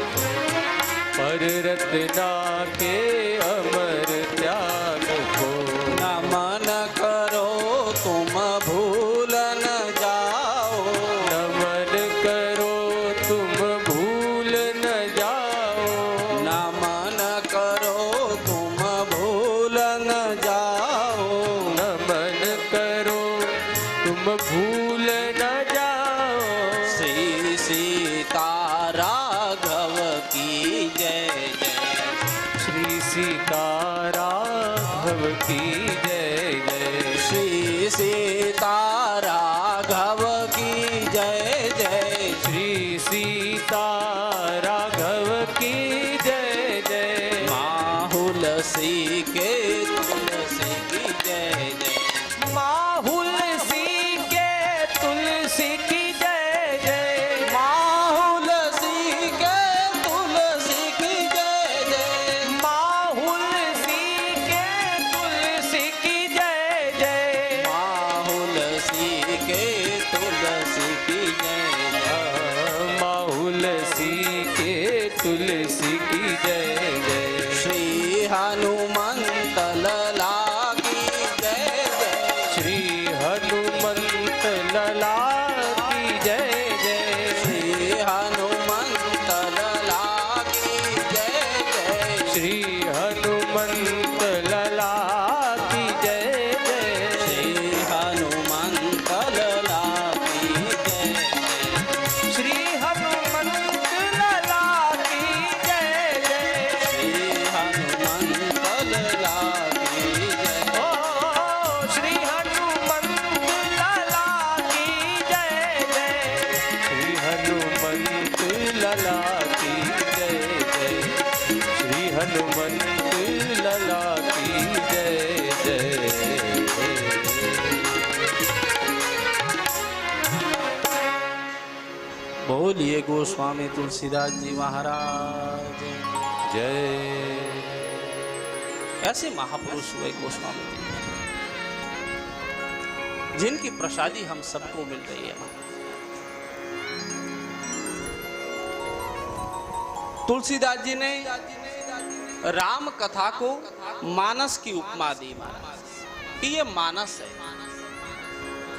Speaker 1: पर रत्ना के अमर त्याग को।
Speaker 2: नमन करो तुम भूल न जाओ।
Speaker 1: नमन करो तुम भूल न जाओ।
Speaker 2: नमन करो तुम भूल न जाओ।
Speaker 1: नमन करो तुम भूल न जाओ।
Speaker 2: श्री सीता राघव की जय जय।
Speaker 1: श्री सीता राघव की जय जय।
Speaker 2: श्री सीता राघव की जय जय।
Speaker 1: श्री सीता राघव की जय जय।
Speaker 2: माहुल सी के तुलसी की जय जय।
Speaker 1: माहुल सी के तुलसी की जय जय।
Speaker 2: माहुल सी के तुलसी की जय जय।
Speaker 1: माहुल सी के तुलसी की जय जय।
Speaker 2: माहुल सी के तुलसी की जय जय।
Speaker 1: माहुल सी के तुलसी की जय जय।
Speaker 2: श्री हनुमंत लला की जय जय।
Speaker 1: श्री हनुमंत लला की जय जय।
Speaker 2: श्री हनुमंत लला की जय जय।
Speaker 1: श्री हनुमंत लला की जय जय।
Speaker 2: श्री हनुमंत लला की जय जय।
Speaker 1: श्री हनुमंत लला की जय
Speaker 2: बोलिए गोस्वामी तुलसीदास जी महाराज
Speaker 1: जय।
Speaker 2: ऐसे महापुरुष हुए गोस्वामी जी, जिनकी प्रसादी हम सबको मिल रही है। तुलसीदास जी ने राम कथा को मानस की उपमा दी महाराज कि ये मानस है,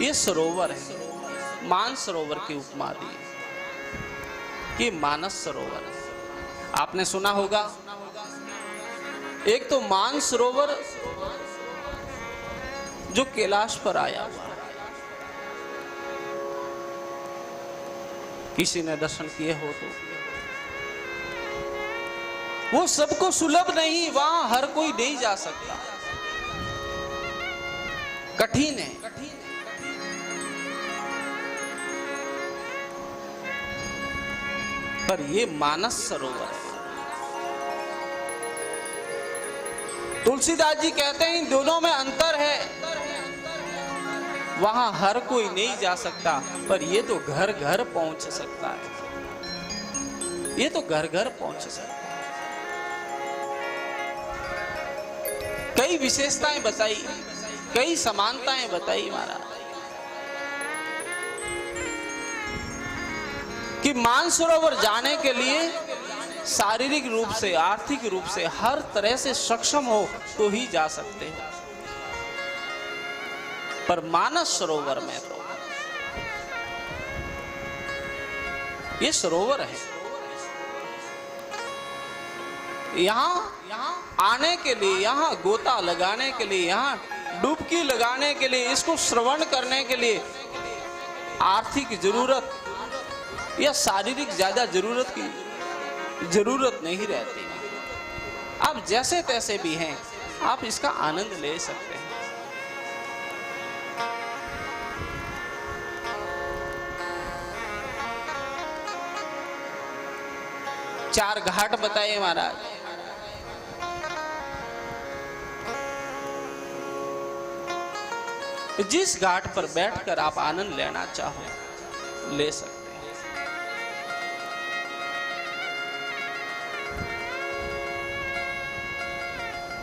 Speaker 2: ये सरोवर है। मान सरोवर की उपमा दी कि मानस सरोवर है। आपने सुना होगा, एक तो मान सरोवर जो कैलाश पर आया हुआ है, किसी ने दर्शन किए हो तो वो सबको सुलभ नहीं, वहां हर कोई नहीं जा सकता, कठिन है। पर ये मानस सरोवर है। तुलसीदास जी कहते हैं इन दोनों में अंतर है। वहां हर कोई नहीं जा सकता, पर ये तो घर घर पहुंच सकता है। ये तो घर घर पहुंच सकता है। कई विशेषताएं बताई, कई समानताएं बताई महाराज कि मानसरोवर जाने के लिए शारीरिक रूप से, आर्थिक रूप से, हर तरह से सक्षम हो तो ही जा सकते हो। पर मानस सरोवर में तो ये सरोवर है। यहाँ आने के लिए, यहाँ गोता लगाने के लिए, यहाँ डुबकी लगाने के लिए, इसको श्रवण करने के लिए आर्थिक जरूरत या शारीरिक ज्यादा जरूरत की जरूरत नहीं रहती। आप जैसे तैसे भी हैं, आप इसका आनंद ले सकते हैं। चार घाट बताए महाराज। जिस घाट पर बैठकर आप आनंद लेना चाहो ले सकते हैं।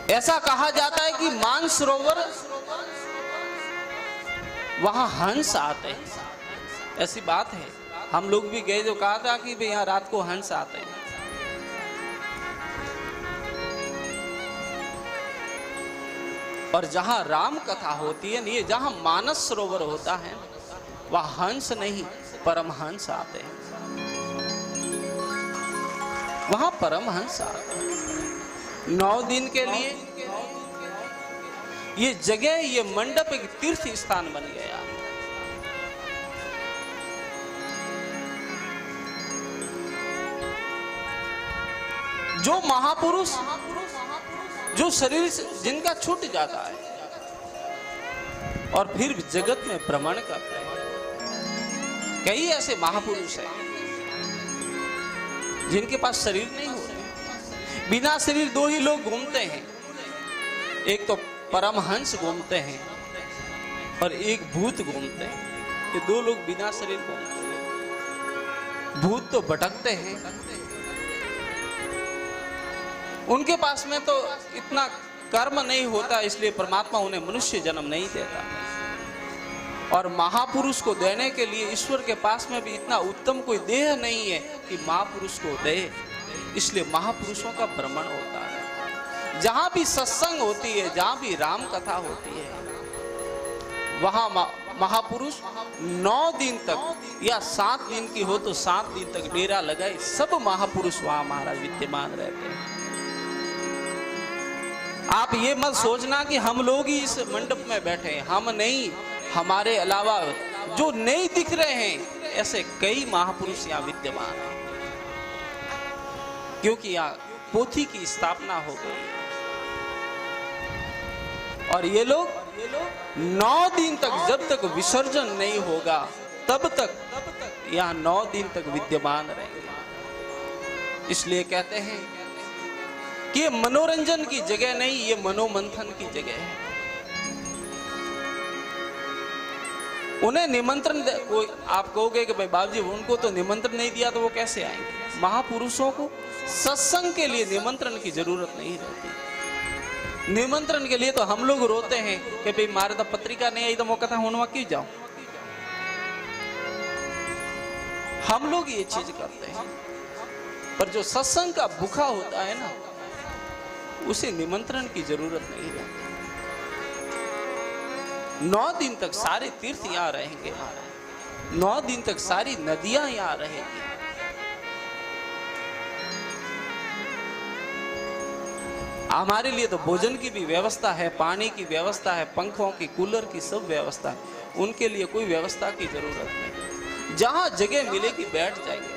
Speaker 2: ऐसा कहा जाता है कि मानसरोवर वहां हंस आते हैं। ऐसी बात है, हम लोग भी गए तो कहा था कि भाई यहां रात को हंस आते हैं। और जहां राम कथा होती है, ये जहां मानस सरोवर होता है, वहां हंस नहीं परमहंस आते हैं। वहां परमहंस आते हैं। 9 दिन के लिए ये जगह, ये मंडप एक तीर्थ स्थान बन गया। जो महापुरुष जो शरीर जिनका छूट जाता है और फिर जगत में भ्रमण करते हैं, कई ऐसे महापुरुष हैं जिनके पास शरीर नहीं होते, बिना शरीर 2 ही लोग घूमते हैं। एक तो परमहंस घूमते हैं और एक भूत घूमते हैं। ये 2 लोग बिना शरीर घूमते हैं। भूत तो भटकते हैं, उनके पास में तो इतना कर्म नहीं होता, इसलिए परमात्मा उन्हें मनुष्य जन्म नहीं देता। और महापुरुष को देने के लिए ईश्वर के पास में भी इतना उत्तम कोई देह नहीं है कि महापुरुष को दे, इसलिए महापुरुषों का भ्रमण होता है। जहां भी सत्संग होती है, जहां भी राम कथा होती है, वहां महापुरुष 9 दिन तक या 7 दिन की हो तो 7 दिन तक डेरा लगाए, सब महापुरुष वहां महाराज विद्यमान रहते हैं। आप ये मत सोचना कि हम लोग ही इस मंडप में बैठे हैं, हम नहीं, हमारे अलावा जो नहीं दिख रहे हैं ऐसे कई महापुरुष यहाँ विद्यमान हैं, क्योंकि यहाँ पोथी की स्थापना हो गई और ये लोग 9 दिन तक, जब तक विसर्जन नहीं होगा तब तक यहाँ 9 दिन तक विद्यमान रहेंगे। इसलिए कहते हैं कि ये मनोरंजन की जगह नहीं, ये मनोमंथन की जगह है। उन्हें निमंत्रण कोई आप कहोगे कि भाई बाबूजी उनको तो निमंत्रण नहीं दिया तो वो कैसे आएंगे। महापुरुषों को सत्संग के लिए निमंत्रण की जरूरत नहीं रहती। निमंत्रण के लिए तो हम लोग रोते हैं कि भाई मारे तो पत्रिका नहीं आई तो मैं कथा होने क्यों जाऊं। हम लोग ये चीज करते हैं, पर जो सत्संग का भूखा होता है ना, उसे निमंत्रण की जरूरत नहीं रहती। 9 दिन तक सारे तीर्थ यहां रहेंगे, 9 दिन तक सारी नदियां यहां रहेंगी। हमारे लिए तो भोजन की भी व्यवस्था है, पानी की व्यवस्था है, पंखों की, कूलर की सब व्यवस्था है। उनके लिए कोई व्यवस्था की जरूरत नहीं, जहां जगह मिलेगी बैठ जाएंगे।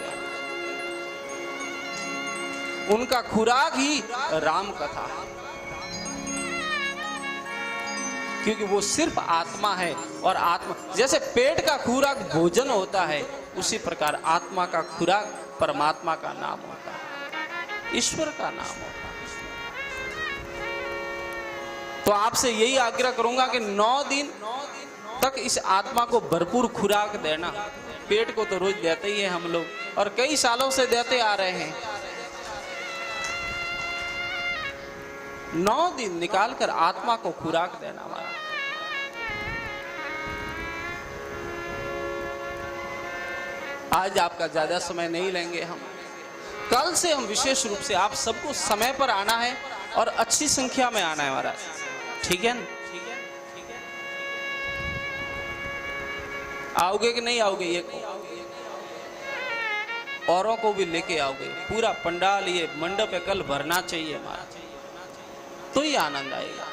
Speaker 2: उनका खुराक ही राम कथा, क्योंकि वो सिर्फ आत्मा है। और आत्मा जैसे पेट का खुराक भोजन होता है, उसी प्रकार आत्मा का खुराक परमात्मा का नाम होता है, ईश्वर का नाम होता है। तो आपसे यही आग्रह करूंगा कि 9 दिन तक इस आत्मा को भरपूर खुराक देना। पेट को तो रोज देते ही है हम लोग, और कई सालों से देते आ रहे हैं। 9 दिन निकाल कर आत्मा को खुराक देना हमारा। आज आपका ज्यादा समय नहीं लेंगे हम। कल से हम विशेष रूप से आप सबको समय पर आना है और अच्छी संख्या में आना है महाराज, ठीक है ना? आओगे कि नहीं आओगे? ये औरों को भी लेके आओगे। पूरा पंडाल, ये मंडप है, कल भरना चाहिए हमारा, तो ही आनंद आएगा।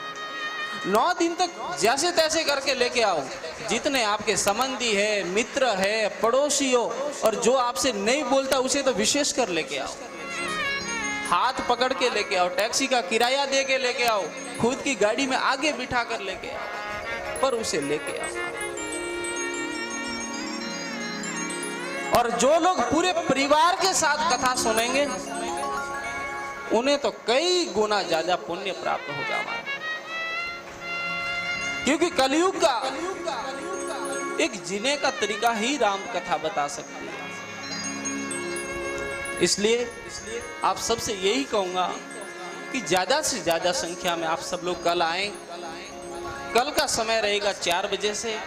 Speaker 2: 9 दिन तक जैसे तैसे करके लेके आओ। जितने आपके संबंधी है, मित्र है, पड़ोसी हो, और जो आपसे नहीं बोलता उसे तो विशेष कर लेके आओ। हाथ पकड़ के लेके आओ, टैक्सी का किराया दे के लेके आओ, खुद की गाड़ी में आगे बिठा कर लेके आओ, पर उसे लेके आओ। और जो लोग पूरे परिवार के साथ कथा सुनेंगे, उन्हें तो कई गुना ज्यादा पुण्य प्राप्त होगा हमारा। क्योंकि कलयुग का एक जीने का तरीका ही राम कथा बता सकती है। इसलिए आप सबसे यही कहूंगा कि ज्यादा से ज्यादा संख्या में आप सब लोग कल आएं। कल का समय रहेगा 4 बजे से।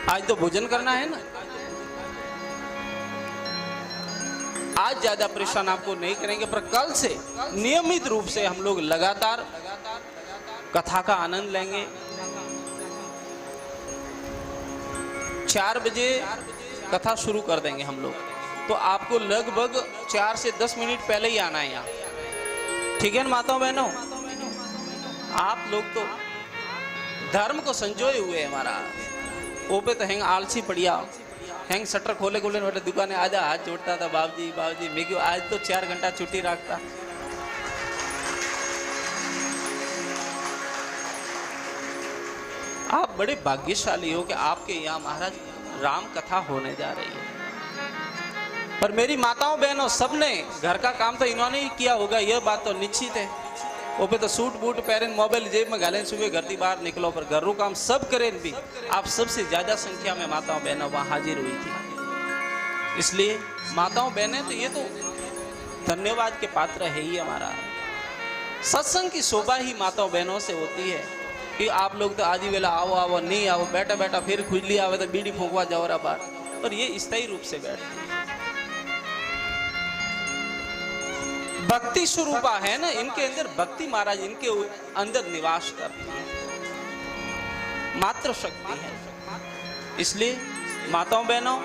Speaker 2: आज तो भोजन करना है ना, आज ज्यादा परेशान आपको नहीं करेंगे, पर कल से नियमित रूप से हम लोग लगातार कथा का आनंद लेंगे। 4 बजे कथा शुरू कर देंगे हम लोग, तो आपको लगभग 4 से 10 मिनट पहले ही आना है यहाँ, ठीक है ना माताओं बहनों? आप लोग तो धर्म को संजोए हुए हैं हमारा। ओपे तो हैंग आलसी पड़िया, हैंग शटर खोले खोले वाले दुकाने आजा हाथ जोड़ता था, बाबूजी बाबूजी। मैं क्यों आज तो 4 घंटा छुट्टी रखता। आप बड़े भाग्यशाली हो कि आपके यहाँ महाराज राम कथा होने जा रही है। पर मेरी माताओं बहनों, सबने घर का काम तो इन्होंने ही किया होगा, यह बात तो निश्चित है। वो पे तो सूट बूट पहने, मोबाइल जेब में गालें, सुबह घर की बाहर निकलो, पर घरों काम सब करें भी। आप सबसे ज्यादा संख्या में माताओं बहनों वहां हाजिर हुई थी। इसलिए माताओं बहनें तो ये तो धन्यवाद के पात्र है ही हमारा। सत्संग की शोभा ही माताओं बहनों से होती है कि आप लोग तो आधी वेला आओ आओ, नहीं आओ, बैठा बैठा फिर खुजली आवे तो बीड़ी फूंकवा जाओ रहा बार, पर ये स्थायी रूप से बैठती है। भक्ति स्वरूपा है ना, इनके अंदर भक्ति महाराज इनके अंदर निवास करती है, मात्र शक्ति है। इसलिए माताओं बहनों,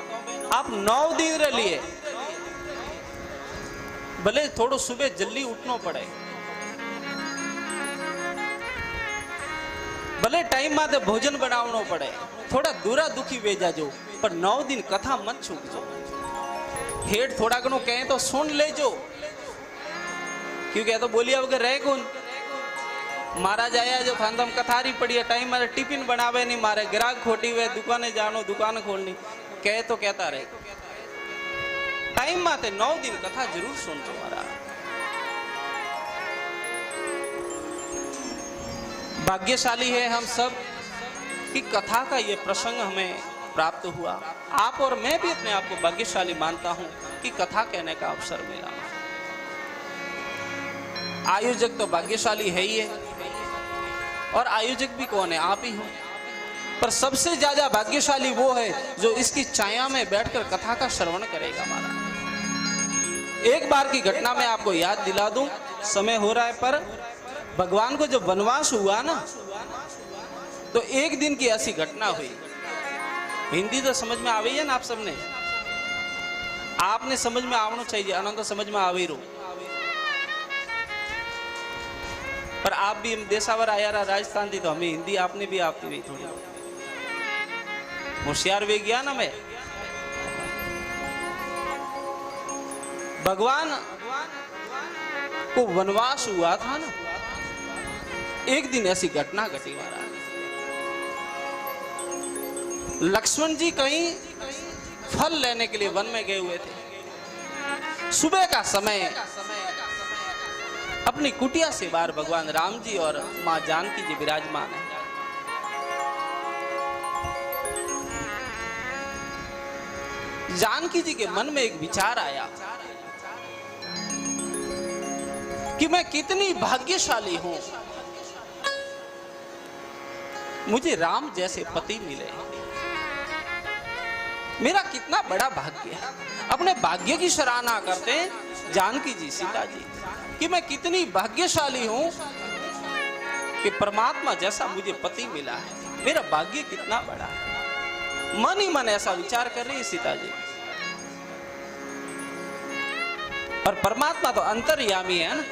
Speaker 2: आप 9 दिन रह लिए, भले थोड़ो सुबह जल्दी उठना पड़े, भले टाइम माते भोजन बनावनो पड़े, थोड़ा दूरा दुखी वे जाजो, पर 9 दिन कथा मत छूट जो। हेड थोड़ा घणो कहें तो सुन ले जो, क्योंकि तो बोलिया वगैरह रह कौन। महाराज आया जो खानदाम कथारी पड़ी है, टाइम मारे टिफिन बनावे नहीं, मारे ग्राहक खोटी हुए, दुकाने जानो, दुकान खोलनी, कहे तो कहता रहे। टाइम माते 9 दिन कथा जरूर सुनजो महाराज। भाग्यशाली है हम सब कि कथा का ये प्रसंग हमें प्राप्त हुआ। आप और मैं भी अपने आप को भाग्यशाली मानता हूं कि कथा कहने का अवसर मिला। आयोजक तो भाग्यशाली है ही है, और आयोजक भी कौन है? आप ही हो। पर सबसे ज्यादा भाग्यशाली वो है जो इसकी छाया में बैठकर कथा का श्रवण करेगा। महाराज, एक बार की घटना मैं आपको याद दिला दूं, समय हो रहा है, पर भगवान को जब वनवास हुआ ना, तो एक दिन की ऐसी घटना हुई। हिंदी तो समझ में आ गई है ना आप सबने? आपने समझ में आना चाहिए, अनंत तो समझ में आ ही रो। पर आप भी देशावर आया रहा राजस्थान थी, तो हमें हिंदी आपने भी आती हुई थोड़ी होशियार वे गया ना। मैं भगवान को वनवास हुआ था ना, एक दिन ऐसी घटना घटी महाराज। लक्ष्मण जी कहीं फल लेने के लिए वन में गए हुए थे। सुबह का समय अपनी कुटिया से बाहर भगवान राम जी और मां जानकी जी विराजमान है। जानकी जी के मन में एक विचार आया कि मैं कितनी भाग्यशाली हूं, मुझे राम जैसे पति मिले। मेरा कितना बड़ा भाग्य है। अपने भाग्य की सराहना करते हैं जानकी जी, सीता जी, कि मैं कितनी भाग्यशाली हूं कि परमात्मा जैसा मुझे पति मिला है। मेरा भाग्य कितना बड़ा है। मन ही मन ऐसा विचार कर रही है सीता जी। पर परमात्मा तो अंतर्यामी है ना,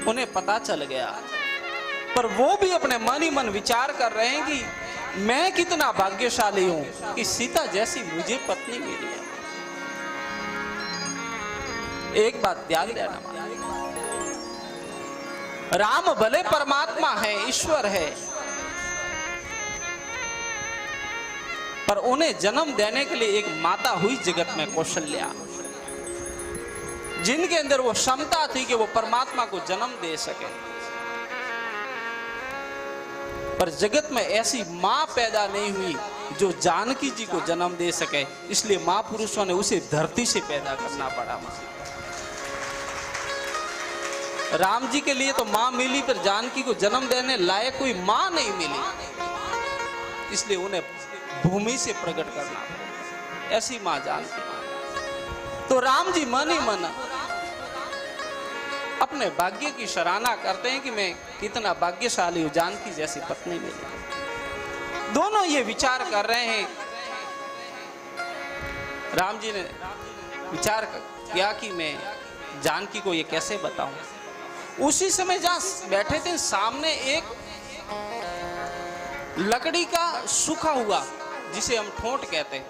Speaker 2: उन्हें पता चल गया। पर वो भी अपने मन ही मन विचार कर रहे हैं कि मैं कितना भाग्यशाली हूं कि सीता जैसी मुझे पत्नी मिली है। एक बात ध्यान देना, राम भले परमात्मा है, ईश्वर है, पर उन्हें जन्म देने के लिए एक माता हुई जगत में, कौशल्या, जिनके अंदर वो क्षमता थी कि वो परमात्मा को जन्म दे सके। पर जगत में ऐसी मां पैदा नहीं हुई जो जानकी जी को जन्म दे सके, इसलिए महापुरुषों ने उसे धरती से पैदा करना पड़ा। राम जी के लिए तो मां मिली, पर जानकी को जन्म देने लायक कोई मां नहीं मिली, इसलिए उन्हें भूमि से प्रकट करना पड़ा। ऐसी मां जानकी। तो राम जी मन ही मन अपने भाग्य की सराहना करते हैं कि मैं कितना भाग्यशाली हूं, जानकी जैसी पत्नी मिली। दोनों ये विचार कर रहे हैं। राम जी ने विचार किया कि मैं जानकी को ये कैसे बताऊं। उसी समय जहां बैठे थे, सामने एक लकड़ी का सूखा हुआ, जिसे हम ठोंट कहते हैं,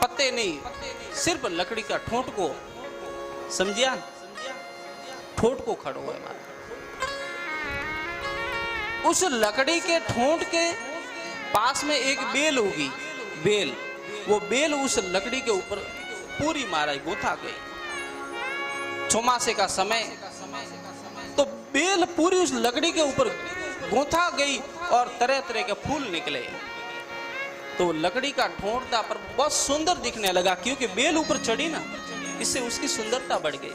Speaker 2: पत्ते नहीं, सिर्फ लकड़ी का ठोंट को, समझिया, ठोंट को खड़ा हुआ है। उस लकड़ी के ठोंट के पास में एक बेल होगी, बेल, वो बेल उस लकड़ी के ऊपर पूरी महाराज गोथा गई। चौमासे का समय, तो बेल पूरी उस लकड़ी के ऊपर गोथा गई और तरह तरह के फूल निकले। तो लकड़ी का ठोंट था पर बहुत सुंदर दिखने लगा, क्योंकि बेल ऊपर चढ़ी ना, इससे उसकी सुंदरता बढ़ गई।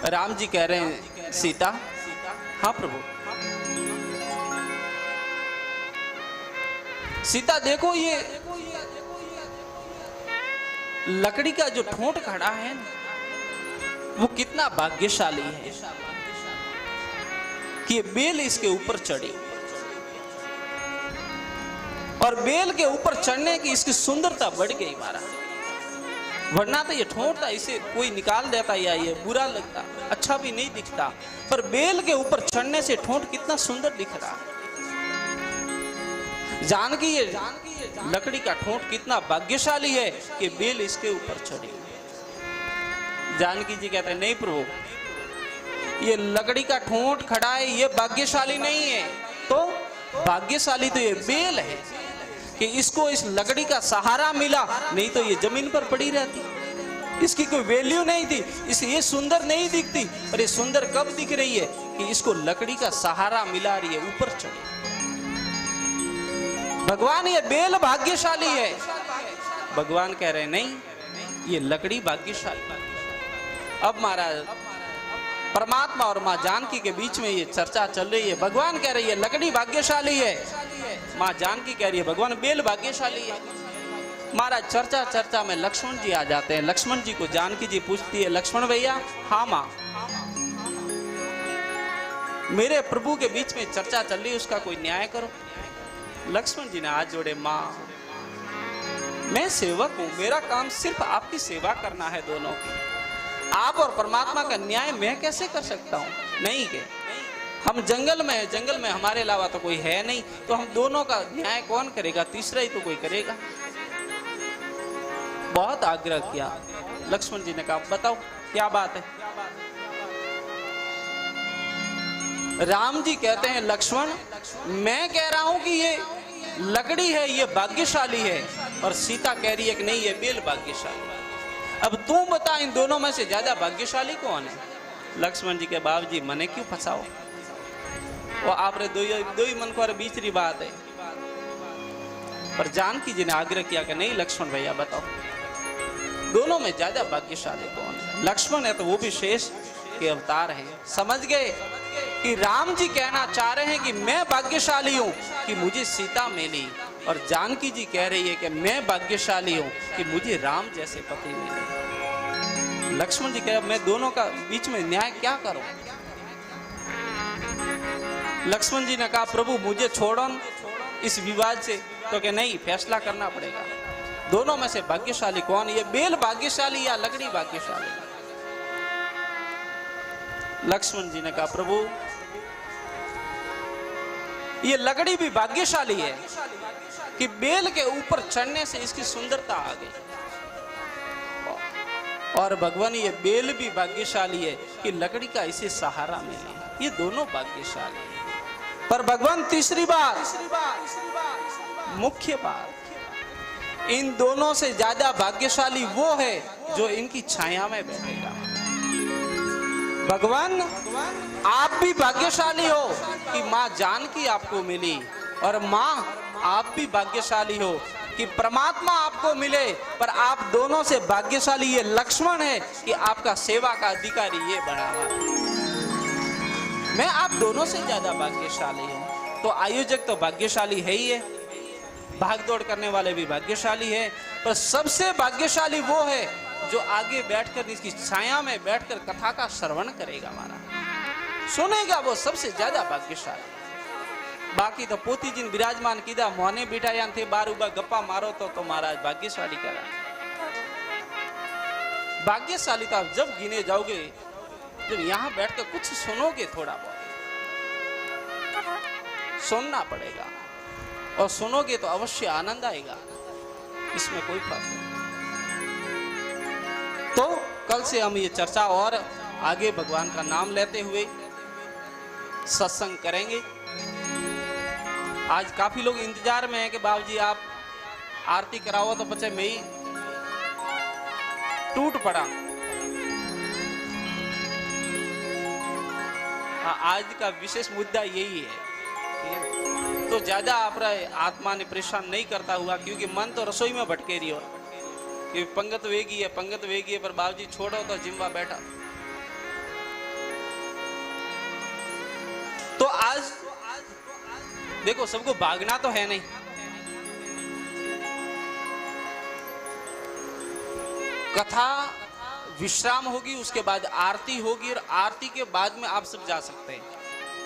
Speaker 2: राम जी कह रहे हैं, सीता, हाँ प्रभु। सीता देखो, ये लकड़ी का जो ठोंट खड़ा है वो कितना भाग्यशाली है कि ये बेल इसके ऊपर चढ़ी, और बेल के ऊपर चढ़ने की इसकी सुंदरता बढ़ गई महाराज। वरना तो ये ठोंट था, इसे कोई निकाल देता या ये बुरा लगता, अच्छा भी नहीं दिखता, पर बेल के ऊपर चढ़ने से ठोंट कितना सुंदर दिख रहा। जानकी ये लकड़ी का ठोंट कितना भाग्यशाली है कि बेल इसके ऊपर चढ़ी। जानकी जी कहते हैं, नहीं प्रभु, ये लकड़ी का ठोंट खड़ा है, ये भाग्यशाली नहीं है। तो भाग्यशाली तो ये बेल है कि इसको इस लकड़ी का सहारा मिला, नहीं तो ये जमीन पर पड़ी रहती। इसकी कोई वैल्यू नहीं थी, इसे ये सुंदर नहीं दिखती। पर ये सुंदर कब दिख रही है कि इसको लकड़ी का सहारा मिला रही है, ऊपर चढ़े। भगवान ये बेल भाग्यशाली है, भगवान कह रहे नहीं, ये लकड़ी भाग्यशाली। अब महाराज परमात्मा और माँ जानकी के बीच में ये चर्चा चल रही है। भगवान कह रही है लकड़ी भाग्यशाली है, माँ जानकी कह रही है भगवान बेल भाग्यशाली है। महाराज चर्चा चर्चा में लक्ष्मण जी आ जाते हैं। लक्ष्मण जी को जानकी जी पूछती है, लक्ष्मण भैया, हाँ माँ, मेरे प्रभु के बीच में चर्चा चल रही है, उसका कोई न्याय करो। लक्ष्मण जी ने हाथ जोड़े, माँ मैं सेवक हूं, मेरा काम सिर्फ आपकी सेवा करना है दोनों की। आप और परमात्मा का न्याय मैं कैसे कर सकता हूं? नहीं के हम जंगल में है, जंगल में हमारे अलावा तो कोई है नहीं, तो हम दोनों का न्याय कौन करेगा? तीसरा ही तो कोई करेगा। बहुत आग्रह किया। लक्ष्मण जी ने कहा बताओ क्या बात है। राम जी कहते हैं लक्ष्मण, मैं कह रहा हूं कि ये लकड़ी है, ये भाग्यशाली है, और सीता कह रही है कि नहीं, ये बेल भाग्यशाली है। अब तू बता इन दोनों में से ज्यादा भाग्यशाली कौन है? लक्ष्मण जी के बाप जी मने क्यों फंसाओ, वो आपरे दो ही मन को बीच री बात है। पर जानकी जी ने आग्रह किया कि नहीं लक्ष्मण भैया बताओ दोनों में ज्यादा भाग्यशाली कौन है? लक्ष्मण है तो वो भी शेष के अवतार हैं। समझ गए कि राम जी कहना चाह रहे हैं कि मैं भाग्यशाली हूं कि मुझे सीता मिली, और जानकी जी कह रही है कि मैं भाग्यशाली हूं कि मुझे राम जैसे पति मिले। लक्ष्मण जी कह मैं दोनों का बीच में न्याय क्या करूं? लक्ष्मण जी ने कहा प्रभु मुझे छोड़ो इस विवाद से, तो कि नहीं, फैसला करना पड़ेगा। दोनों में से भाग्यशाली कौन? ये बेल भाग्यशाली या लकड़ी भाग्यशाली? लक्ष्मण जी ने कहा प्रभु ये लकड़ी भी भाग्यशाली है कि बेल के ऊपर चढ़ने से इसकी सुंदरता आ गई, और भगवान ये बेल भी भाग्यशाली है कि लकड़ी का इसे सहारा मिले। ये दोनों भाग्यशाली है। पर भगवान तीसरी बात, मुख्य बात, इन दोनों से ज्यादा भाग्यशाली वो है जो इनकी छाया में बैठेगा। भगवान आप भी भाग्यशाली हो कि माँ जानकी आपको मिली, और माँ आप भी भाग्यशाली हो कि परमात्मा आपको मिले। पर आप दोनों से भाग्यशाली ये लक्ष्मण है कि आपका सेवा का अधिकारी ये बना हुआ। मैं आप दोनों से ज्यादा भाग्यशाली हूं। तो आयोजक तो भाग्यशाली है ही है, भागदौड़ करने वाले भी भाग्यशाली है, पर सबसे भाग्यशाली वो है जो आगे बैठकर इसकी छाया में बैठकर कथा का श्रवण करेगा, हमारा सुनेगा, वो सबसे ज्यादा भाग्यशाली। बाकी तो पोती जी विराजमान कीधा मोने बिठाया थे बार उबा गप्पा मारो तो महाराज भाग्यशाली करा। भाग्यशाली तो आप जब गिने जाओगे जब यहाँ बैठकर कुछ सुनोगे, थोड़ा बहुत सुनना पड़ेगा, और सुनोगे तो अवश्य आनंद आएगा, इसमें कोई फर्क नहीं। तो कल से हम ये चर्चा और आगे भगवान का नाम लेते हुए सत्संग करेंगे। आज काफी लोग इंतजार में हैं कि बाबूजी आप आरती कराओ, तो बच्चे मैं ही टूट पड़ा। आज का विशेष मुद्दा यही है। तो ज्यादा अपना आत्मा ने परेशान नहीं करता हुआ, क्योंकि मन तो रसोई में भटके रही हो कि पंगत वेगी है, पंगत वेगी है, पर बाबूजी छोड़ो तो जिम्मा बैठा। तो आज देखो सबको भागना तो है नहीं, कथा विश्राम होगी, उसके बाद आरती होगी, और आरती के बाद में आप सब जा सकते हैं,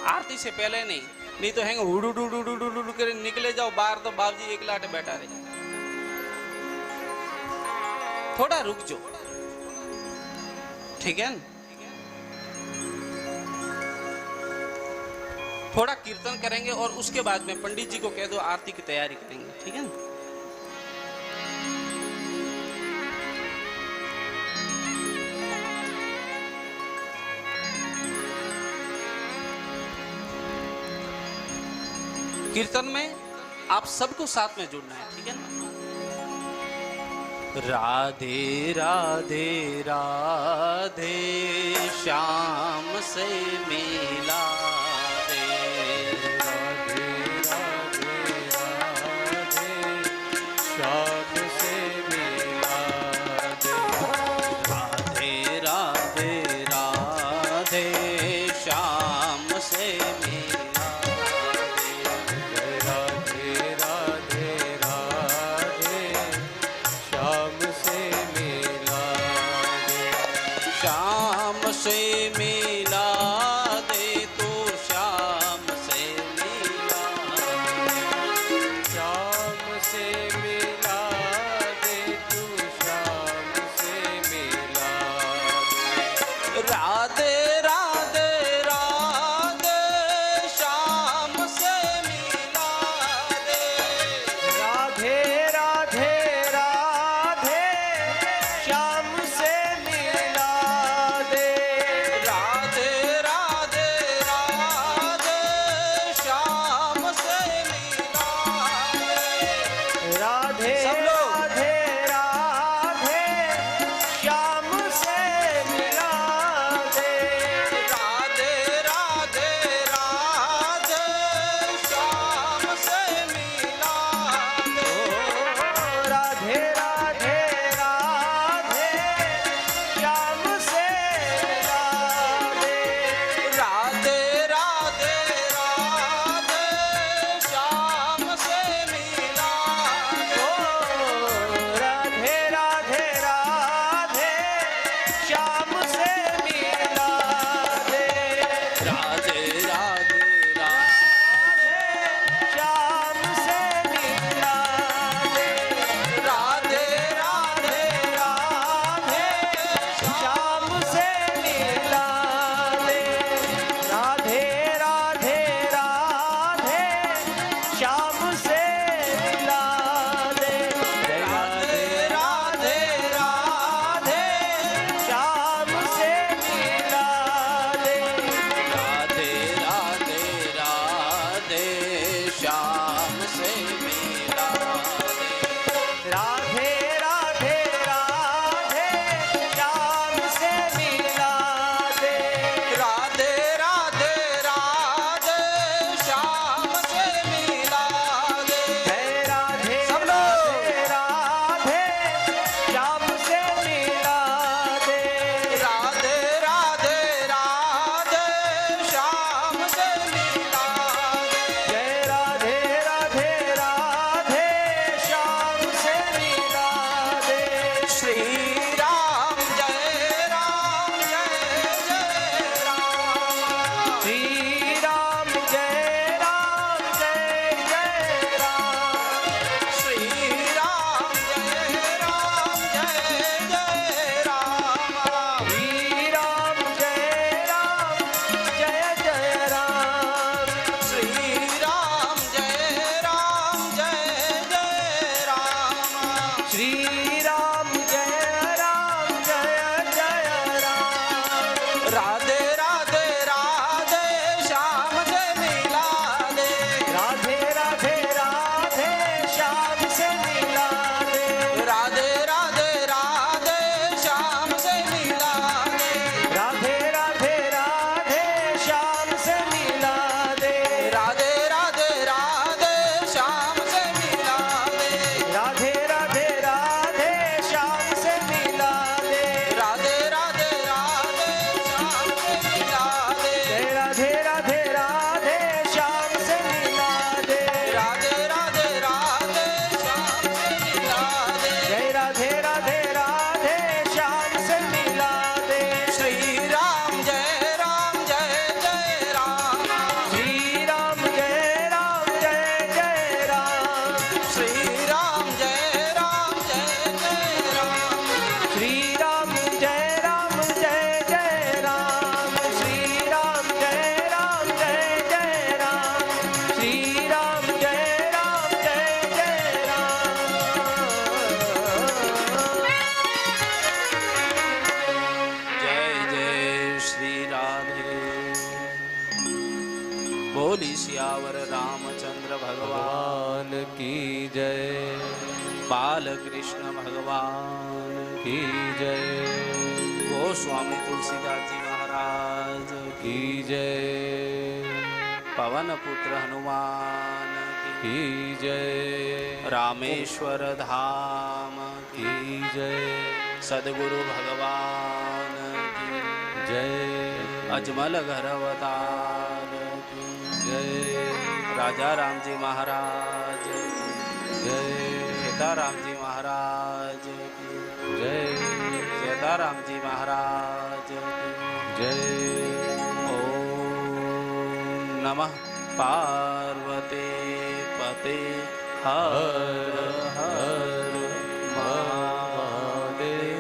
Speaker 2: आरती से पहले नहीं तो हैंगे हुडू डू डू डू कर निकले जाओ बाहर, तो बाबूजी एक लाटे बैठा रहे। थोड़ा रुक जाओ, ठीक है? थोड़ा कीर्तन करेंगे और उसके बाद में पंडित जी को कह दो आरती की तैयारी करेंगे, ठीक है? कीर्तन में आप सबको साथ में जुड़ना है, ठीक है ना? राधे राधे राधे श्याम से मिला दे।
Speaker 1: राधे राधे राधे श्याम से मिला दे।
Speaker 2: राधे राधे राधे श्याम से मिला दे।
Speaker 1: राधे राधे राधे श्याम से मिला दे।
Speaker 2: श्याम से मिला दे तू श्याम से मिला
Speaker 1: श्याम से मिला दे तू श्याम से मिला दे।
Speaker 2: राधे राधे राधे श्याम से मिला दे।
Speaker 1: राधे राधे राधे श्याम से मिला दे।
Speaker 2: राधे राधे राधे श्याम से मिला दे।
Speaker 1: राधे
Speaker 2: सब लोग।
Speaker 1: राधे राधे श्याम से मिला दे।
Speaker 2: राधे राधे राधे श्याम से मिला दे।
Speaker 1: राधे राधे राधे श्याम से मिला दे।
Speaker 2: राधे राधे राधे श्याम से मिला दे।
Speaker 1: राधे राधे राधे श्याम से मिला दे।
Speaker 2: राधे राधे
Speaker 1: श्याम से मिला दे।
Speaker 2: राधे राधे
Speaker 1: राधे श्याम से मिला दे। राधे राधे राधे श्याम से मिला दे।
Speaker 2: राधे राधे राधे
Speaker 1: श्याम से मिला दे।
Speaker 2: राधे राधे राधे श्याम से मिला दे।
Speaker 1: राधे राधे राधे श्याम से मिला दे।
Speaker 2: राधे राधे राधे श्याम से मिला दे।
Speaker 1: जय राधे
Speaker 2: सब लोग।
Speaker 1: राधे श्याम से मिला दे।
Speaker 2: राधे राधे राधे श्याम से मिला दे।
Speaker 1: जय राधे राधे राधे श्याम से मिला दे।
Speaker 2: श्री राम जय राम जय जय राम।
Speaker 1: श्री राम जय राम जय जय राम।
Speaker 2: श्री राम जय राम जय जय राम।
Speaker 1: श्री राम जय राम जय जय राम।
Speaker 2: श्री राम जय राम जय जय राम।
Speaker 1: श्री राम जय राम जय जय राम।
Speaker 2: राधे राधे राधे श्याम से मिला दे।
Speaker 1: राधे राधे राधे श्याम से मिला दे।
Speaker 2: राधे राधे राधे श्याम से मिला दे।
Speaker 1: राधे राधे राधे श्याम से मिला दे।
Speaker 2: राधे राधे राधे श्याम से मिला दे।
Speaker 1: राधे राधे राधे श्याम से मिला दे।
Speaker 2: राधे राधे राधे श्याम से मिला दे।
Speaker 1: जय राधे राधे राधे श्याम से मिला दे।
Speaker 2: राधे राधे राधे श्याम से मिला दे।
Speaker 1: जय राधे राधे राधे श्याम से मिला दे।
Speaker 2: श्री राम जय जय राम।
Speaker 1: श्री राम जय जय राम।
Speaker 2: श्री राम जय जय राम।
Speaker 1: श्री राम जय जय राम। श्री राम जय जय राम। श्री राम जय जय राम।
Speaker 2: जय जय श्री राधे। बोली सियावर रामचंद्र भगवान
Speaker 1: भगवान की जय।
Speaker 2: बाल कृष्ण भगवान
Speaker 1: की जय,
Speaker 2: गोस्वामी तुलसीदास जी महाराज
Speaker 1: की जय,
Speaker 2: पवन पुत्र हनुमान
Speaker 1: की जय,
Speaker 2: रामेश्वर धाम
Speaker 1: की जय,
Speaker 2: सदगुरु भगवान की
Speaker 1: जय,
Speaker 2: अजमल घर अवतार की
Speaker 1: जय,
Speaker 2: राजा राम जी महाराज की
Speaker 1: जय,
Speaker 2: सीताराम जी महाराज की
Speaker 1: जय,
Speaker 2: सीताराम जी महाराज की
Speaker 1: जय।
Speaker 2: ओम नमः पार्वती पते हर हर महादेव।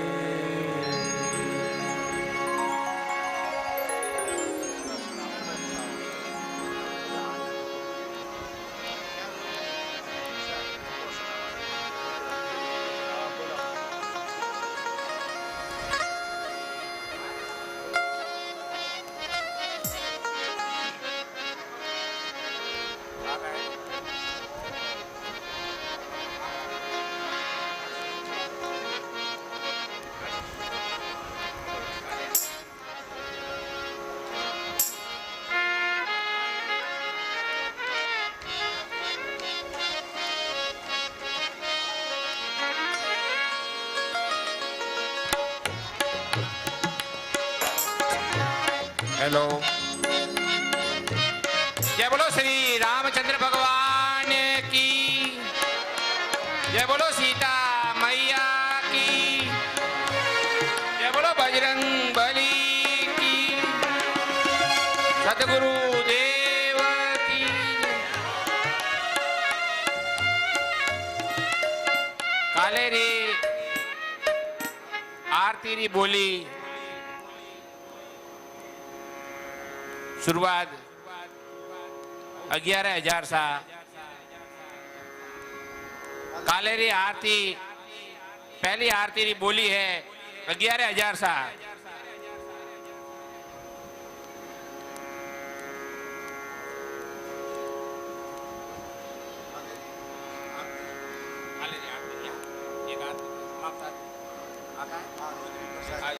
Speaker 3: हेलो, जय बोलो श्री रामचंद्र भगवान की, जय बोलो सीता मैया की, जय बोलो बजरंग बली की, सतगुरु देव की। काले रे आरती री बोली शुरुआत 11,000 सा काले री आरती पहली आरती री बोली है 11,000 सा।